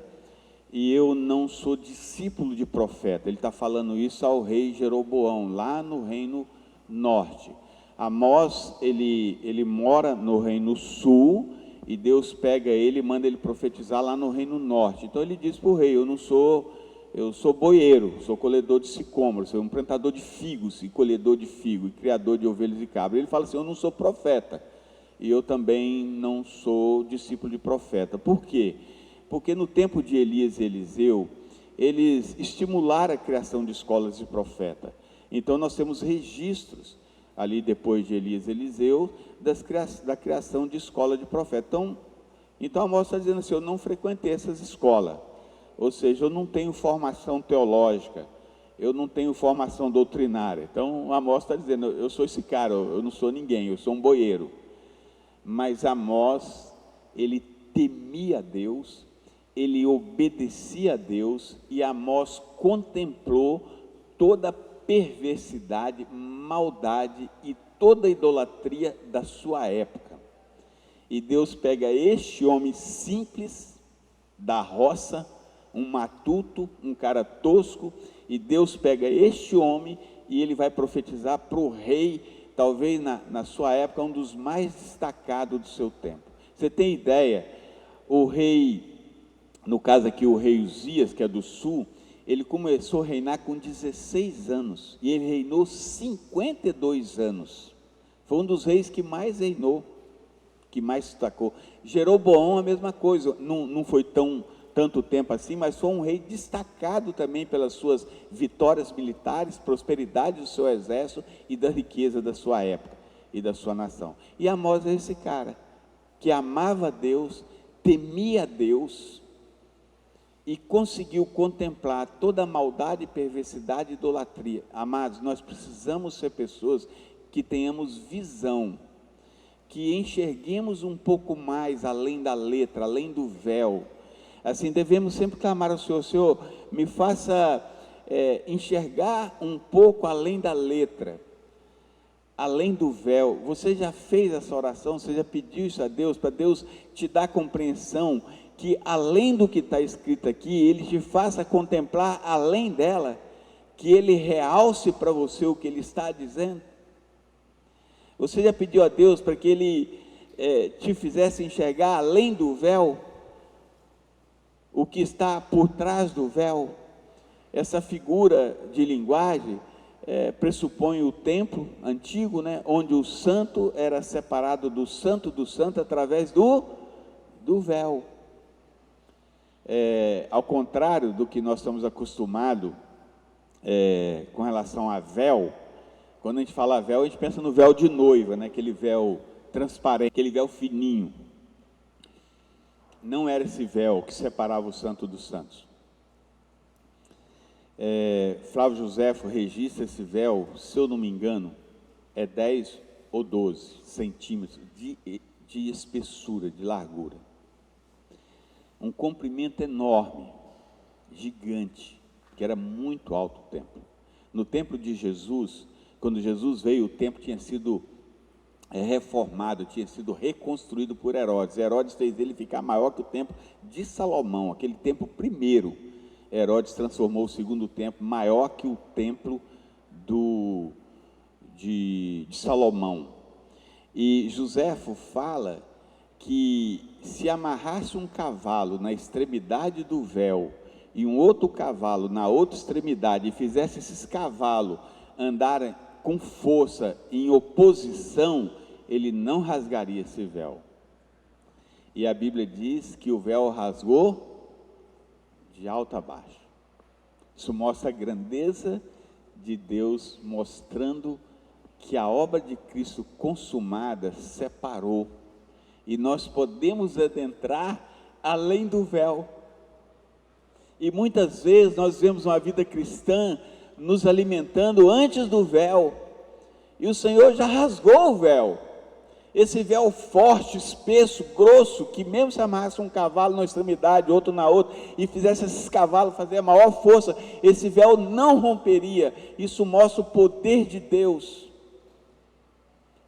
e eu não sou discípulo de profeta. Ele está falando isso ao rei Jeroboão, lá no reino norte. Amós, ele mora no reino sul, e Deus pega ele e manda ele profetizar lá no reino norte. Então ele diz para o rei: eu sou boieiro, sou colhedor de sicômoro, sou um plantador de figos e colhedor de figo, e criador de ovelhas e cabras. Ele fala assim: eu não sou profeta, e eu também não sou discípulo de profeta. Por quê? Porque no tempo de Elias e Eliseu, eles estimularam a criação de escolas de profeta. Então nós temos registros, ali depois de Elias e Eliseu, da criação de escola de profeta. Então Amós está dizendo assim: eu não frequentei essas escolas, ou seja, eu não tenho formação teológica, eu não tenho formação doutrinária. Então Amós está dizendo: eu sou esse cara, eu não sou ninguém, eu sou um boieiro. Mas Amós, ele temia Deus, ele obedecia a Deus, e Amós contemplou toda a perversidade, maldade e toda a idolatria da sua época. E Deus pega este homem simples da roça, um matuto, um cara tosco, e Deus pega este homem e ele vai profetizar para o rei, talvez na sua época um dos mais destacados do seu tempo. Você tem ideia? O rei, no caso aqui o rei Uzias, que é do sul, ele começou a reinar com 16 anos, e ele reinou 52 anos, foi um dos reis que mais reinou, que mais destacou. Jeroboão a mesma coisa, não foi tanto tempo assim, mas foi um rei destacado também pelas suas vitórias militares, prosperidade do seu exército e da riqueza da sua época e da sua nação. E Amós é esse cara, que amava Deus, temia Deus, e conseguiu contemplar toda a maldade, perversidade e idolatria. Amados, nós precisamos ser pessoas que tenhamos visão, que enxerguemos um pouco mais além da letra, além do véu. Assim, devemos sempre clamar ao Senhor: Senhor, me faça enxergar um pouco além da letra, além do véu. Você já fez essa oração? Você já pediu isso a Deus, para Deus te dar compreensão, que além do que está escrito aqui, Ele te faça contemplar além dela, que Ele realce para você o que Ele está dizendo? Você já pediu a Deus para que Ele te fizesse enxergar além do véu, o que está por trás do véu? Essa figura de linguagem pressupõe o templo antigo, né, onde o santo era separado do santo através do véu. Ao contrário do que nós estamos acostumados com relação a véu, quando a gente fala véu, a gente pensa no véu de noiva, né, aquele véu transparente, aquele véu fininho. Não era esse véu que separava o santo dos santos. Flávio Joséfo registra esse véu, se eu não me engano, 10 ou 12 centímetros de espessura, de largura. Um comprimento enorme, gigante, que era muito alto o templo. No templo de Jesus, quando Jesus veio, o templo tinha sido reformado, tinha sido reconstruído por Herodes. Herodes fez ele ficar maior que o templo de Salomão, aquele templo primeiro. Herodes transformou o segundo templo maior que o templo de Salomão. E Joséfo fala que se amarrasse um cavalo na extremidade do véu e um outro cavalo na outra extremidade e fizesse esses cavalos andarem com força em oposição, ele não rasgaria esse véu. E a Bíblia diz que o véu rasgou de alto a baixo. Isso mostra a grandeza de Deus, mostrando que a obra de Cristo consumada separou, e nós podemos adentrar além do véu. E muitas vezes nós vemos uma vida cristã nos alimentando antes do véu, e o Senhor já rasgou o véu. Esse véu forte, espesso, grosso, que mesmo se amarrasse um cavalo na extremidade, outro na outra, e fizesse esses cavalos fazer a maior força, esse véu não romperia. Isso mostra o poder de Deus,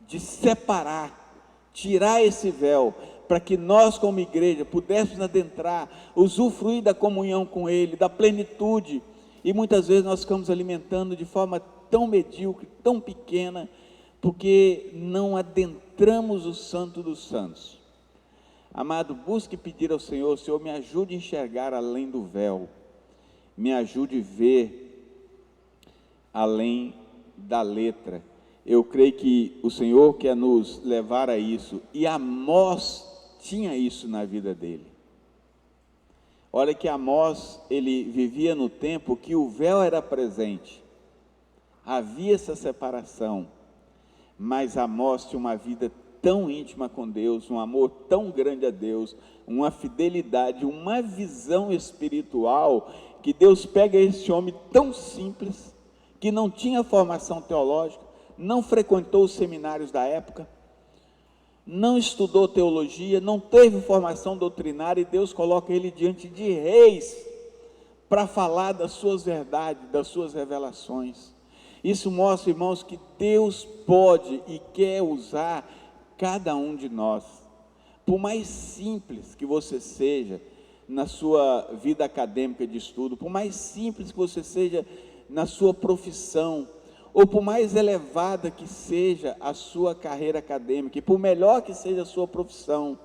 de separar, tirar esse véu, para que nós como igreja pudéssemos adentrar, usufruir da comunhão com Ele, da plenitude. E muitas vezes nós ficamos alimentando de forma tão medíocre, tão pequena, porque não adentramos o Santo dos Santos. Amado, busque pedir ao Senhor: Senhor, me ajude a enxergar além do véu, me ajude a ver além da letra. Eu creio que o Senhor quer nos levar a isso, e Amós tinha isso na vida dele. Olha que Amós, ele vivia no tempo que o véu era presente, havia essa separação, mas Amós tinha uma vida tão íntima com Deus, um amor tão grande a Deus, uma fidelidade, uma visão espiritual, que Deus pega esse homem tão simples, que não tinha formação teológica, não frequentou os seminários da época, não estudou teologia, não teve formação doutrinária, e Deus coloca ele diante de reis, para falar das suas verdades, das suas revelações. Isso mostra, irmãos, que Deus pode e quer usar cada um de nós. Por mais simples que você seja na sua vida acadêmica de estudo, por mais simples que você seja na sua profissão, ou por mais elevada que seja a sua carreira acadêmica, e por melhor que seja a sua profissão,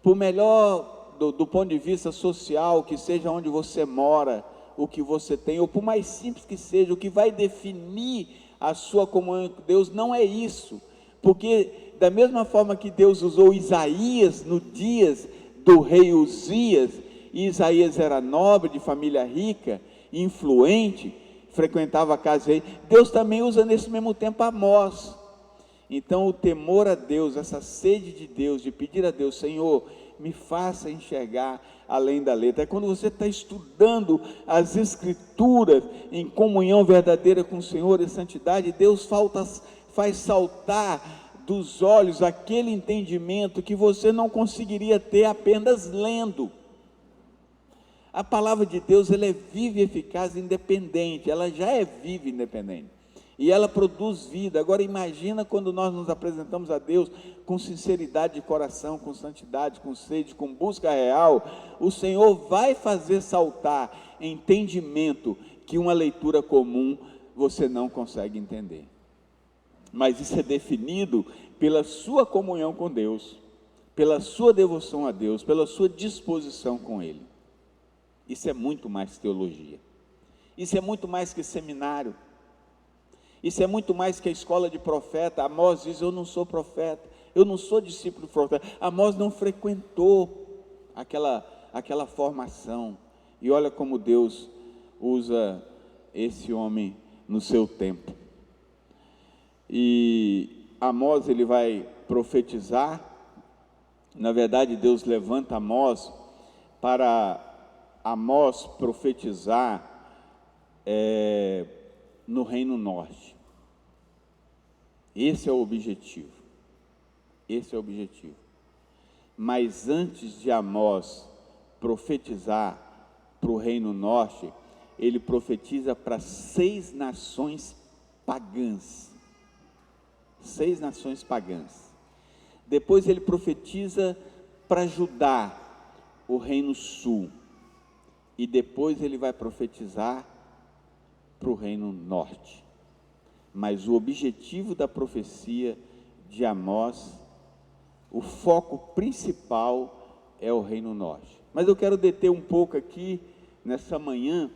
por melhor do ponto de vista social que seja onde você mora, o que você tem, ou por mais simples que seja, o que vai definir a sua comunhão com Deus não é isso, porque da mesma forma que Deus usou Isaías no dias do rei Uzias, e Isaías era nobre, de família rica, influente, frequentava a casa do rei, Deus também usa nesse mesmo tempo Amós. Então o temor a Deus, essa sede de Deus, de pedir a Deus: Senhor, me faça enxergar além da letra. É quando você está estudando as Escrituras em comunhão verdadeira com o Senhor e santidade, Deus faz saltar dos olhos aquele entendimento que você não conseguiria ter apenas lendo. A palavra de Deus, ela é viva e eficaz, independente, ela já é viva e independente, e ela produz vida. Agora imagina quando nós nos apresentamos a Deus com sinceridade de coração, com santidade, com sede, com busca real, o Senhor vai fazer saltar entendimento que uma leitura comum você não consegue entender. mas isso é definido pela sua comunhão com Deus, pela sua devoção a Deus, pela sua disposição com Ele. Isso é muito mais teologia, isso é muito mais que seminário, isso é muito mais que a escola de profeta. Amós diz: eu não sou profeta, eu não sou discípulo do profeta. Amós não frequentou aquela formação, e olha como Deus usa esse homem no seu tempo. E Amós, ele vai profetizar. Na verdade, Deus levanta Amós para Amós profetizar no Reino Norte. Esse é o objetivo. Esse é o objetivo. Mas antes de Amós profetizar para o Reino Norte, ele profetiza para 6 nações pagãs. 6 nações pagãs. Depois ele profetiza para Judá, o Reino Sul. E depois ele vai profetizar para o Reino Norte. Mas o objetivo da profecia de Amós, o foco principal é o Reino Norte. Mas eu quero deter um pouco aqui, nessa manhã,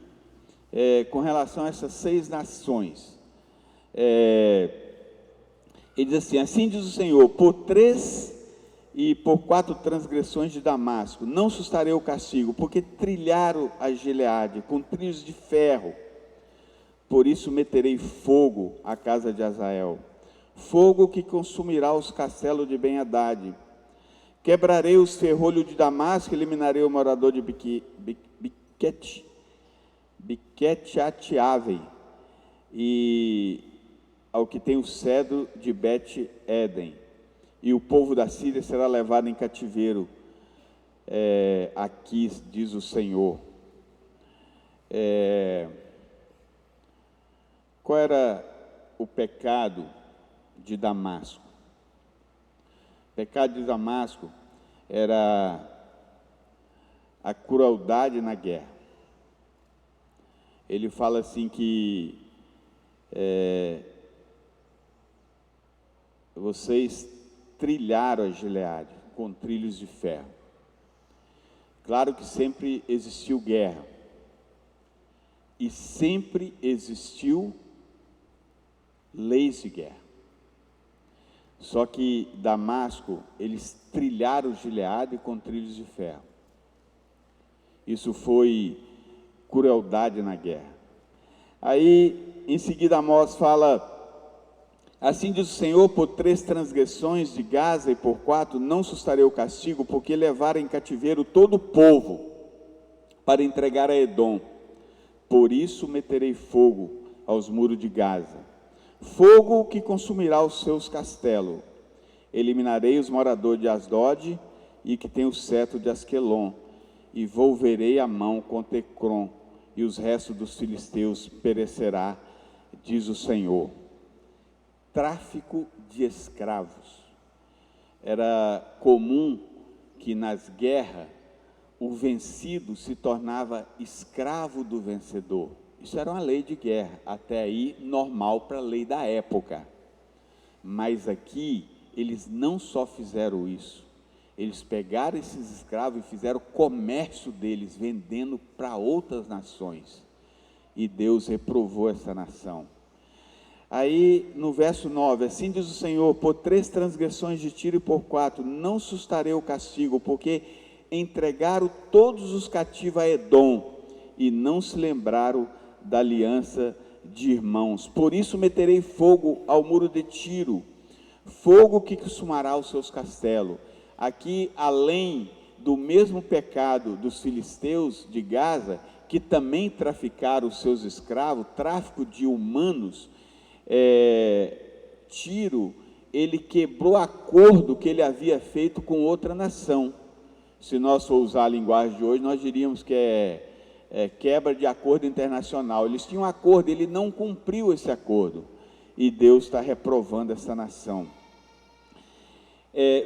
com relação a essas 6 nações. Ele diz assim: assim diz o Senhor, por 3 e por 4 transgressões de Damasco, não sustarei o castigo, porque trilharam a Gileade com trilhos de ferro. Por isso meterei fogo à casa de Azael, fogo que consumirá os castelos de Ben-Hadad. Quebrarei os ferrolhos de Damasco, eliminarei o morador de Biquete-Atiave, e ao que tem o cedro de Bet-Eden, e o povo da Síria será levado em cativeiro. Aqui diz o Senhor. Qual era o pecado de Damasco? O pecado de Damasco era a crueldade na guerra. Ele fala assim que vocês trilharam a Gileade com trilhos de ferro. Claro que sempre existiu guerra, e sempre existiu leis de guerra. Só que Damasco, eles trilharam Gileade com trilhos de ferro. Isso foi crueldade na guerra. Aí, em seguida, Amós fala: assim diz o Senhor, por 3 transgressões de Gaza e por 4, não sustarei o castigo, porque levaram em cativeiro todo o povo para entregar a Edom. Por isso meterei fogo aos muros de Gaza, fogo que consumirá os seus castelos. Eliminarei os moradores de Asdod e que tem o cetro de Asquelon, e volverei a mão contra Ecrom, e os restos dos filisteus perecerá, diz o Senhor. Tráfico de escravos. Era comum que nas guerras o vencido se tornava escravo do vencedor. Isso era uma lei de guerra, até aí normal para a lei da época. Mas aqui eles não só fizeram isso, eles pegaram esses escravos e fizeram o comércio deles, vendendo para outras nações. E Deus reprovou essa nação. Aí no verso 9, assim diz o Senhor, por 3 transgressões de Tiro e por 4, não sustarei o castigo, porque entregaram todos os cativos a Edom, e não se lembraram da aliança de irmãos. Por isso meterei fogo ao muro de Tiro, fogo que consumirá os seus castelos. Aqui, além do mesmo pecado dos filisteus de Gaza, que também traficaram os seus escravos, tráfico de humanos, Tiro, ele quebrou acordo que ele havia feito com outra nação. Se nós for usar a linguagem de hoje, nós diríamos que é quebra de acordo internacional. Eles tinham um acordo, ele não cumpriu esse acordo, e Deus está reprovando essa nação.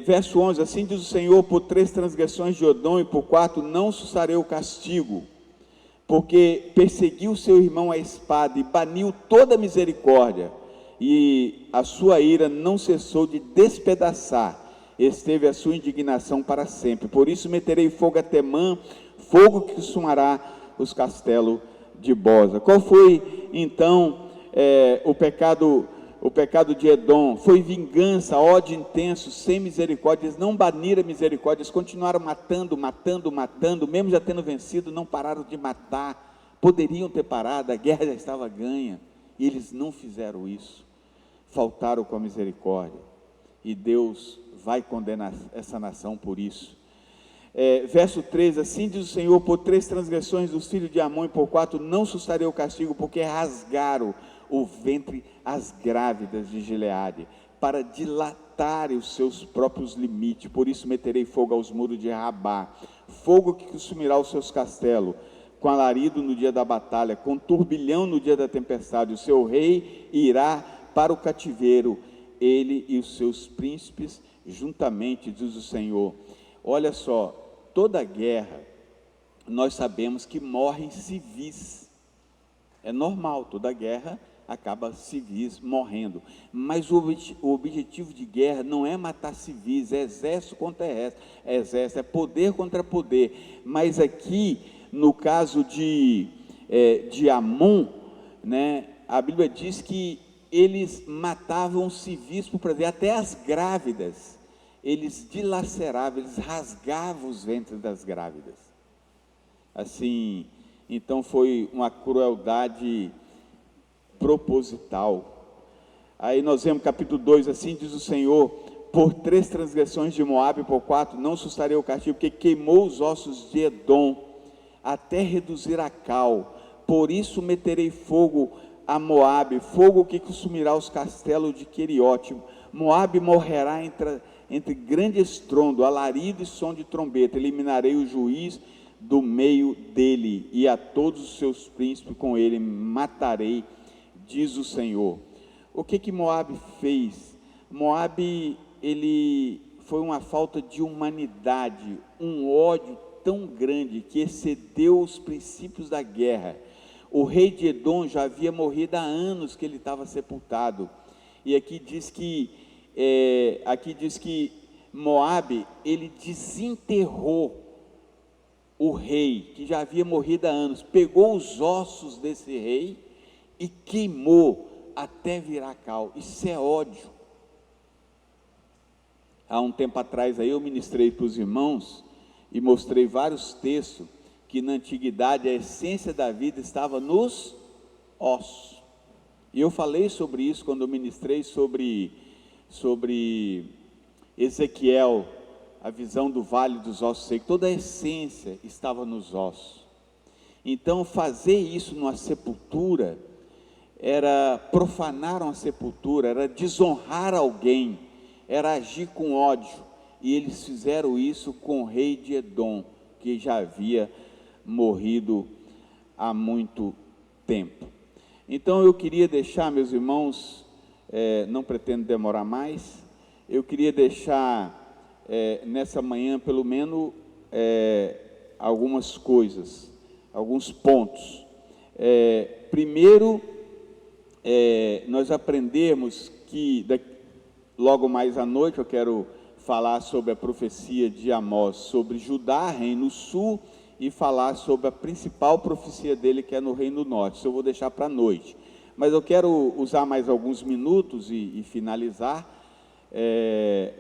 Verso 11, assim diz o Senhor, por 3 transgressões de Edom e por 4, não sustarei o castigo, porque perseguiu seu irmão à espada e baniu toda misericórdia, e a sua ira não cessou de despedaçar, esteve a sua indignação para sempre. Por isso meterei fogo a Temã, fogo que consumará os castelos de Boza. Qual foi então o pecado de Edom? Foi vingança, ódio intenso, sem misericórdia. Eles não baniram a misericórdia, eles continuaram matando, mesmo já tendo vencido, não pararam de matar. Poderiam ter parado, a guerra já estava ganha, e eles não fizeram isso, faltaram com a misericórdia, e Deus vai condenar essa nação por isso. Verso 13, assim diz o Senhor: por 3 transgressões dos filhos de Amon e por 4 não sustarei o castigo, porque rasgaram o ventre as grávidas de Gileade, para dilatarem os seus próprios limites. Por isso meterei fogo aos muros de Rabá, fogo que consumirá os seus castelos, com alarido no dia da batalha, com turbilhão no dia da tempestade. O seu rei irá para o cativeiro, ele e os seus príncipes juntamente, diz o Senhor. Olha só, toda guerra, nós sabemos que morrem civis, é normal, toda guerra acaba civis morrendo, mas o objetivo de guerra não é matar civis, é exército contra exército, é poder contra poder. Mas aqui, no caso de Amon, né, a Bíblia diz que eles matavam civis por prazer, até as grávidas, eles dilaceravam, eles rasgavam os ventres das grávidas. Assim, então foi uma crueldade proposital. Aí nós vemos capítulo 2, assim diz o Senhor: por 3 transgressões de Moabe, por 4 não sustarei o castigo, porque queimou os ossos de Edom, até reduzir a cal. Por isso meterei fogo a Moabe, fogo que consumirá os castelos de Queriote. Moabe morrerá entre grande estrondo, alarido e som de trombeta. Eliminarei o juiz do meio dele, e a todos os seus príncipes com ele matarei, diz o Senhor. O que Moabe fez? Moabe, ele foi uma falta de humanidade, um ódio tão grande que excedeu os princípios da guerra. O rei de Edom já havia morrido há anos que ele estava sepultado, e aqui diz que Moabe, ele desenterrou o rei, que já havia morrido há anos, pegou os ossos desse rei e queimou até virar cal. Isso é ódio. Há um tempo atrás aí eu ministrei para os irmãos e mostrei vários textos que na antiguidade a essência da vida estava nos ossos. E eu falei sobre isso quando eu ministrei sobre Ezequiel, a visão do vale dos ossos secos. Toda a essência estava nos ossos. Então fazer isso numa sepultura era profanar uma sepultura, era desonrar alguém, era agir com ódio. E eles fizeram isso com o rei de Edom, que já havia morrido há muito tempo. Então eu queria deixar, meus irmãos, não pretendo demorar mais, eu queria deixar nessa manhã pelo menos algumas coisas, alguns pontos. Primeiro, nós aprendemos que logo mais à noite eu quero falar sobre a profecia de Amós, sobre Judá, reino sul, e falar sobre a principal profecia dele, que é no reino norte. Isso eu vou deixar para a noite, mas eu quero usar mais alguns minutos e finalizar.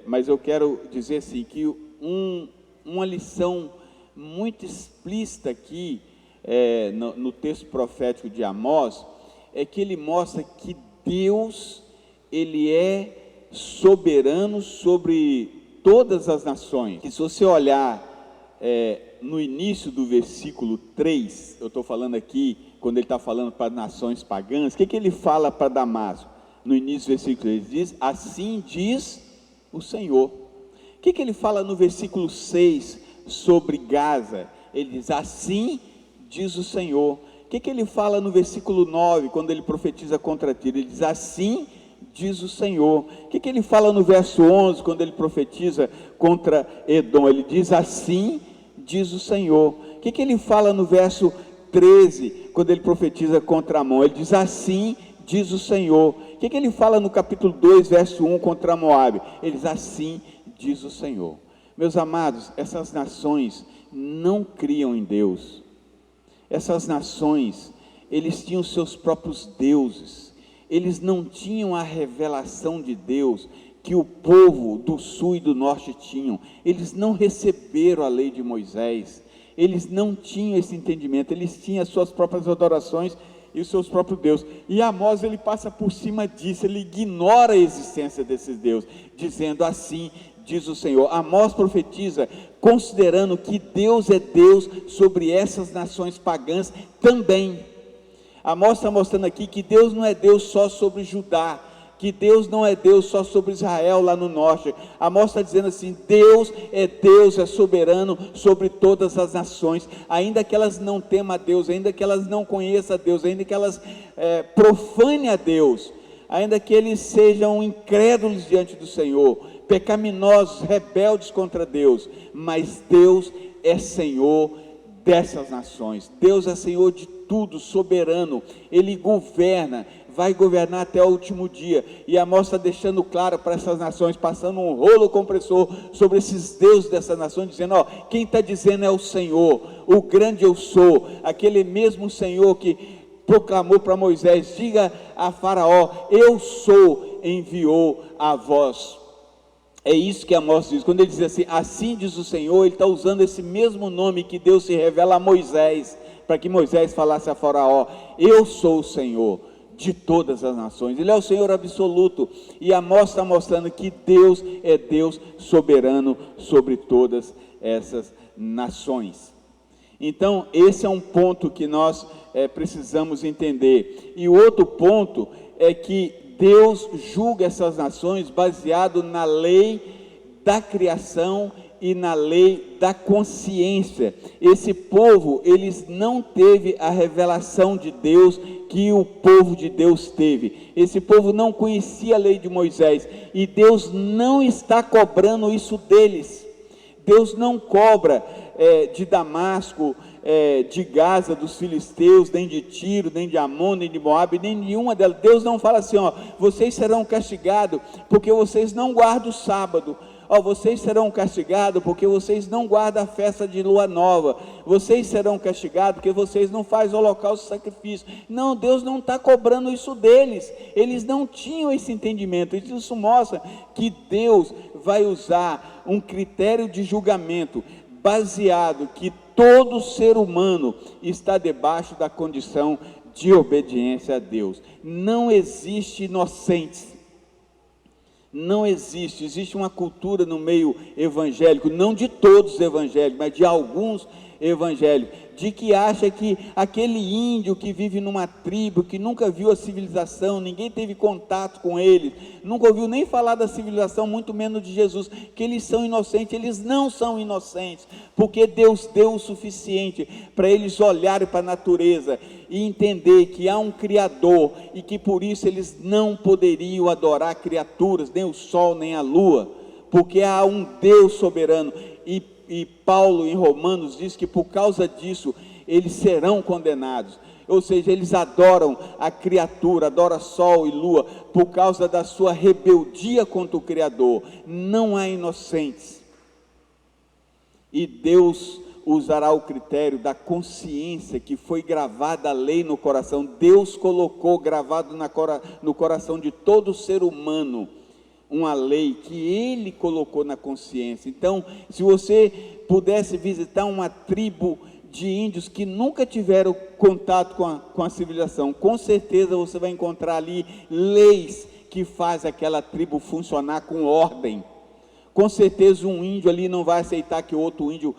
Mas eu quero dizer assim, que uma lição muito explícita aqui no texto profético de Amós, é que ele mostra que Deus, ele é soberano sobre todas as nações. E se você olhar no início do versículo 3, eu estou falando aqui, quando ele está falando para nações pagãs, o que ele fala para Damasco? No início do versículo 3, ele diz: assim diz o Senhor. O que ele fala no versículo 6 sobre Gaza? Ele diz: assim diz o Senhor. O que ele fala no versículo 9, quando ele profetiza contra Tiro? Ele diz: assim diz o Senhor. O que ele fala no verso 11, quando ele profetiza contra Edom? Ele diz: assim diz o Senhor. O que ele fala no verso 13, quando ele profetiza contra Amon? Ele diz: assim diz o Senhor. O que ele fala no capítulo 2, verso 1 contra Moabe? Ele diz: assim diz o Senhor. Meus amados, essas nações não criam em Deus. Essas nações, eles tinham seus próprios deuses. Eles não tinham a revelação de Deus que o povo do sul e do norte tinham. Eles não receberam a lei de Moisés. Eles não tinham esse entendimento. Eles tinham as suas próprias adorações e os seus próprios deuses. E Amós, ele passa por cima disso, ele ignora a existência desses deuses, dizendo: assim diz o Senhor. Amós profetiza considerando que Deus é Deus sobre essas nações pagãs também. Amós está mostrando aqui que Deus não é Deus só sobre Judá, que Deus não é Deus só sobre Israel lá no norte. Amós está dizendo assim: Deus, é soberano sobre todas as nações, ainda que elas não temam a Deus, ainda que elas não conheçam a Deus, ainda que elas profanem a Deus, ainda que eles sejam incrédulos diante do Senhor, pecaminosos, rebeldes contra Deus, mas Deus é Senhor dessas nações. Deus é Senhor de tudo, soberano. Ele governa, vai governar até o último dia. E Amós está deixando claro para essas nações, passando um rolo compressor sobre esses deuses dessas nações, dizendo: ó, quem está dizendo é o Senhor, o grande eu sou, aquele mesmo Senhor que proclamou para Moisés: diga a Faraó, eu sou, enviou a vós. É isso que Amós diz, quando ele diz assim: assim diz o Senhor. Ele está usando esse mesmo nome que Deus se revela a Moisés, para que Moisés falasse a Faraó: eu sou o Senhor de todas as nações. Ele é o Senhor absoluto. E Amós está mostrando que Deus é Deus soberano sobre todas essas nações. Então esse é um ponto que nós precisamos entender. E o outro ponto é que Deus julga essas nações baseado na lei da criação e na lei da consciência. Esse povo, eles não teve a revelação de Deus que o povo de Deus teve. Esse povo não conhecia a lei de Moisés, e Deus não está cobrando isso deles. Deus não cobra de Damasco, de Gaza, dos filisteus, nem de Tiro, nem de Amon, nem de Moabe, nem nenhuma delas. Deus não fala assim: ó, vocês serão castigados porque vocês não guardam o sábado. Ó, vocês serão castigados porque vocês não guardam a festa de lua nova. Vocês serão castigados porque vocês não fazem holocausto e sacrifício. Não, Deus não está cobrando isso deles. Eles não tinham esse entendimento. Isso mostra que Deus vai usar um critério de julgamento baseado que todo ser humano está debaixo da condição de obediência a Deus. Não existe inocentes. Não existe. Existe uma cultura no meio evangélico, não de todos os evangélicos, mas de alguns evangélicos, de que acha que aquele índio que vive numa tribo, que nunca viu a civilização, ninguém teve contato com eles, nunca ouviu nem falar da civilização, muito menos de Jesus, que eles são inocentes. Eles não são inocentes, porque Deus deu o suficiente para eles olharem para a natureza e entender que há um Criador, e que por isso eles não poderiam adorar criaturas, nem o sol, nem a lua, porque há um Deus soberano. E Paulo em Romanos diz que por causa disso eles serão condenados. Ou seja, eles adoram a criatura, adoram sol e lua, por causa da sua rebeldia contra o Criador. Não há inocentes. E Deus usará o critério da consciência, que foi gravada a lei no coração. Deus colocou gravado no coração de todo ser humano uma lei que Ele colocou na consciência. Então, se você pudesse visitar uma tribo de índios que nunca tiveram contato com a civilização, com certeza você vai encontrar ali leis que fazem aquela tribo funcionar com ordem. Com certeza um índio ali não vai aceitar que outro índio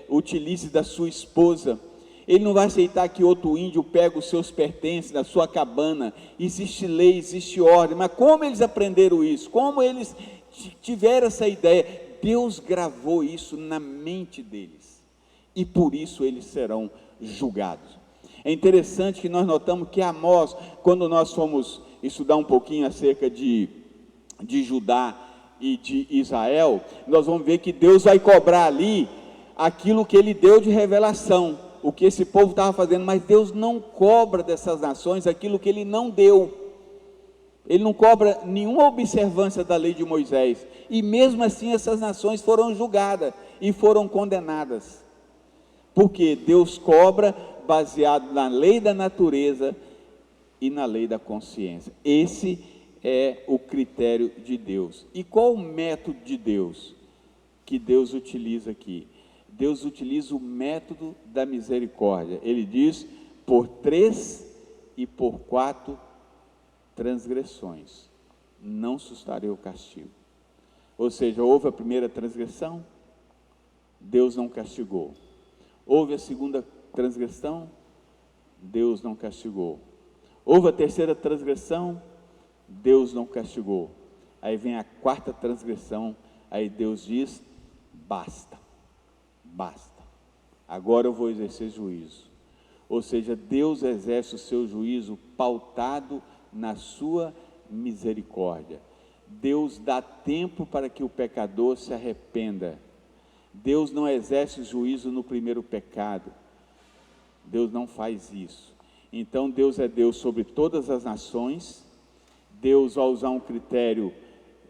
utilize da sua esposa. Ele não vai aceitar que outro índio pegue os seus pertences da sua cabana. Existe lei, existe ordem. Mas como eles aprenderam isso? Como eles tiveram essa ideia? Deus gravou isso na mente deles, e por isso eles serão julgados. É interessante que nós notamos que Amós, quando nós fomos estudar um pouquinho acerca de Judá e de Israel, nós vamos ver que Deus vai cobrar ali aquilo que Ele deu de revelação. o que esse povo estava fazendo, mas Deus não cobra dessas nações aquilo que Ele não deu. Ele não cobra nenhuma observância da lei de Moisés, e mesmo assim essas nações foram julgadas e foram condenadas, porque Deus cobra baseado na lei da natureza e na lei da consciência. Esse é o critério de Deus. E qual o método de Deus que Deus utiliza aqui? Deus utiliza o método da misericórdia. Ele diz: por 3 e por 4 transgressões não sustarei o castigo. Ou seja, houve a primeira transgressão, Deus não castigou. Houve a segunda transgressão, Deus não castigou. Houve a terceira transgressão, Deus não castigou. Aí vem a quarta transgressão, aí Deus diz: basta, basta, agora eu vou exercer juízo. Ou seja, Deus exerce o seu juízo pautado na sua misericórdia. Deus dá tempo para que o pecador se arrependa. Deus não exerce juízo no primeiro pecado. Deus não faz isso. Então Deus é Deus sobre todas as nações. Deus vai usar um critério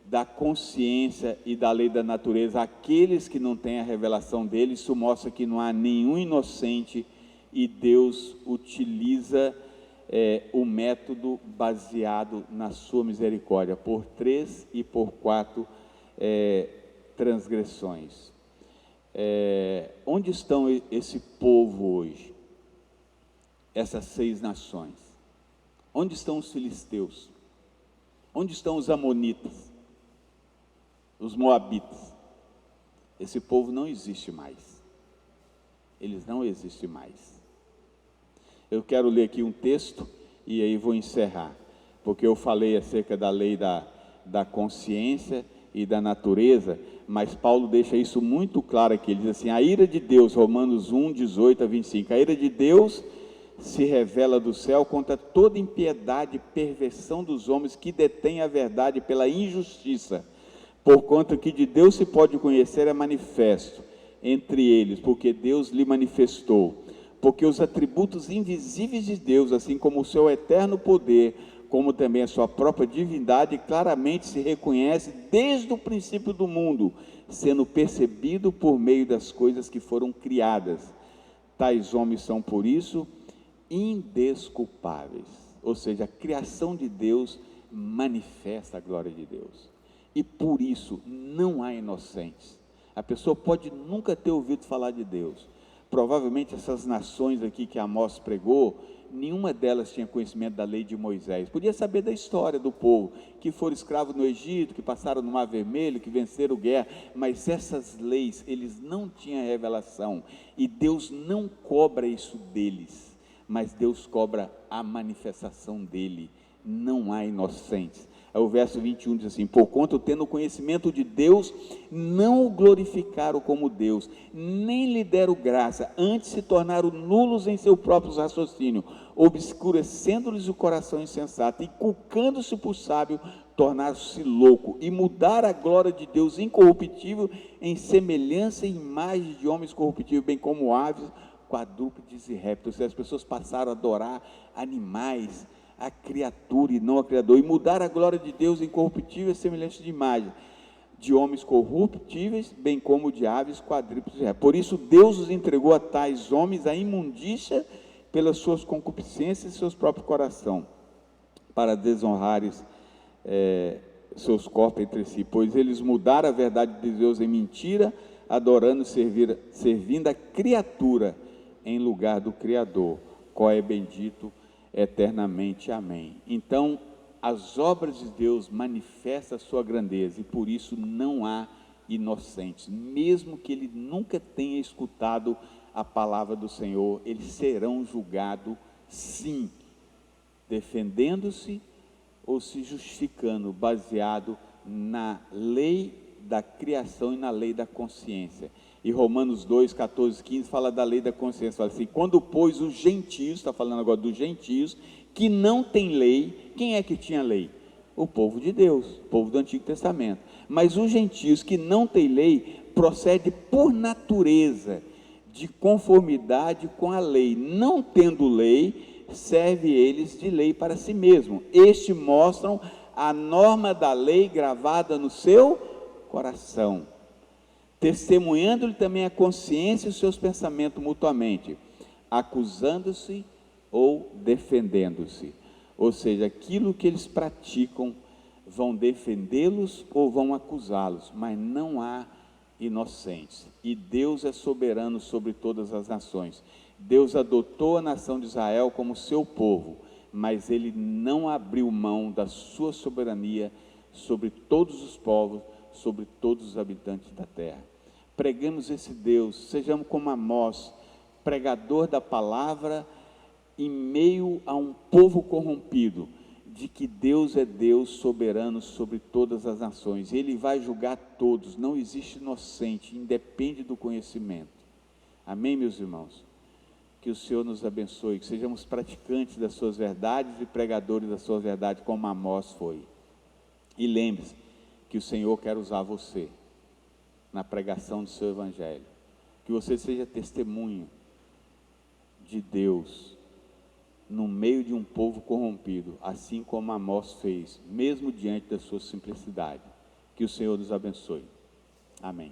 da consciência e da lei da natureza. Aqueles que não têm a revelação dele, isso mostra que não há nenhum inocente, e Deus utiliza o método baseado na sua misericórdia, por 3 e por 4 transgressões. Onde estão esse povo hoje? Essas 6 nações. Onde estão os filisteus? Onde estão os amonitas? Os moabitas? Esse povo não existe mais. Eles não existem mais. Eu quero ler aqui um texto e aí vou encerrar, porque eu falei acerca da lei da consciência e da natureza, mas Paulo deixa isso muito claro aqui. Ele diz assim: a ira de Deus, Romanos 1, 18 a 25, a ira de Deus se revela do céu contra toda impiedade e perversão dos homens que detêm a verdade pela injustiça, porquanto que de Deus se pode conhecer é manifesto entre eles, porque Deus lhe manifestou. Porque os atributos invisíveis de Deus, assim como o seu eterno poder, como também a sua própria divindade, claramente se reconhece desde o princípio do mundo, sendo percebido por meio das coisas que foram criadas. Tais homens são, por isso, indesculpáveis. Ou seja, a criação de Deus manifesta a glória de Deus. E por isso não há inocentes. A pessoa pode nunca ter ouvido falar de Deus. Provavelmente essas nações aqui que Amós pregou, nenhuma delas tinha conhecimento da lei de Moisés. Podia saber da história do povo, que foram escravos no Egito, que passaram no Mar Vermelho, que venceram guerra, mas essas leis, eles não tinham revelação, e Deus não cobra isso deles, mas Deus cobra a manifestação dele. Não há inocentes. Aí o verso 21 diz assim: porquanto tendo conhecimento de Deus, não o glorificaram como Deus, nem lhe deram graça, antes se tornaram nulos em seu próprio raciocínio, obscurecendo-lhes o coração insensato, e culcando-se por sábio, tornaram-se louco, e mudaram a glória de Deus incorruptível em semelhança e imagem de homens corruptíveis, bem como aves, quadrúpedes e répteis. As pessoas passaram a adorar animais, a criatura e não a criador, e mudar a glória de Deus incorruptível e semelhante de imagem de homens corruptíveis, bem como de aves, quadrúpedes. Por isso Deus os entregou a tais homens a imundícia pelas suas concupiscências e seus próprios coração, para desonrares seus corpos entre si, pois eles mudaram a verdade de Deus em mentira, adorando e servindo a criatura em lugar do Criador, qual é bendito eternamente. Amém. Então, as obras de Deus manifestam a sua grandeza, e por isso não há inocentes, mesmo que ele nunca tenha escutado a palavra do Senhor, eles serão julgados sim, defendendo-se ou se justificando, baseado na lei da criação e na lei da consciência. E Romanos 2, 14, 15 fala da lei da consciência, fala assim: quando pois os gentios, está falando agora dos gentios, que não tem lei, quem é que tinha lei? O povo de Deus, o povo do Antigo Testamento. Mas os gentios que não têm lei, procede por natureza de conformidade com a lei. Não tendo lei, serve eles de lei para si mesmo. Estes mostram a norma da lei gravada no seu coração, testemunhando-lhe também a consciência e os seus pensamentos mutuamente, acusando-se ou defendendo-se. Ou seja, aquilo que eles praticam vão defendê-los ou vão acusá-los, mas não há inocentes. E Deus é soberano sobre todas as nações. Deus adotou a nação de Israel como seu povo, mas Ele não abriu mão da sua soberania sobre todos os povos, sobre todos os habitantes da terra. Preguemos esse Deus, sejamos como Amós, pregador da palavra em meio a um povo corrompido, de que Deus é Deus soberano sobre todas as nações. Ele vai julgar todos, não existe inocente, independe do conhecimento. Amém, meus irmãos? Que o Senhor nos abençoe, que sejamos praticantes das suas verdades e pregadores da sua verdade, como Amós foi. E lembre-se que o Senhor quer usar você na pregação do seu evangelho, que você seja testemunho de Deus no meio de um povo corrompido, assim como Amós fez, mesmo diante da sua simplicidade. Que o Senhor nos abençoe. Amém.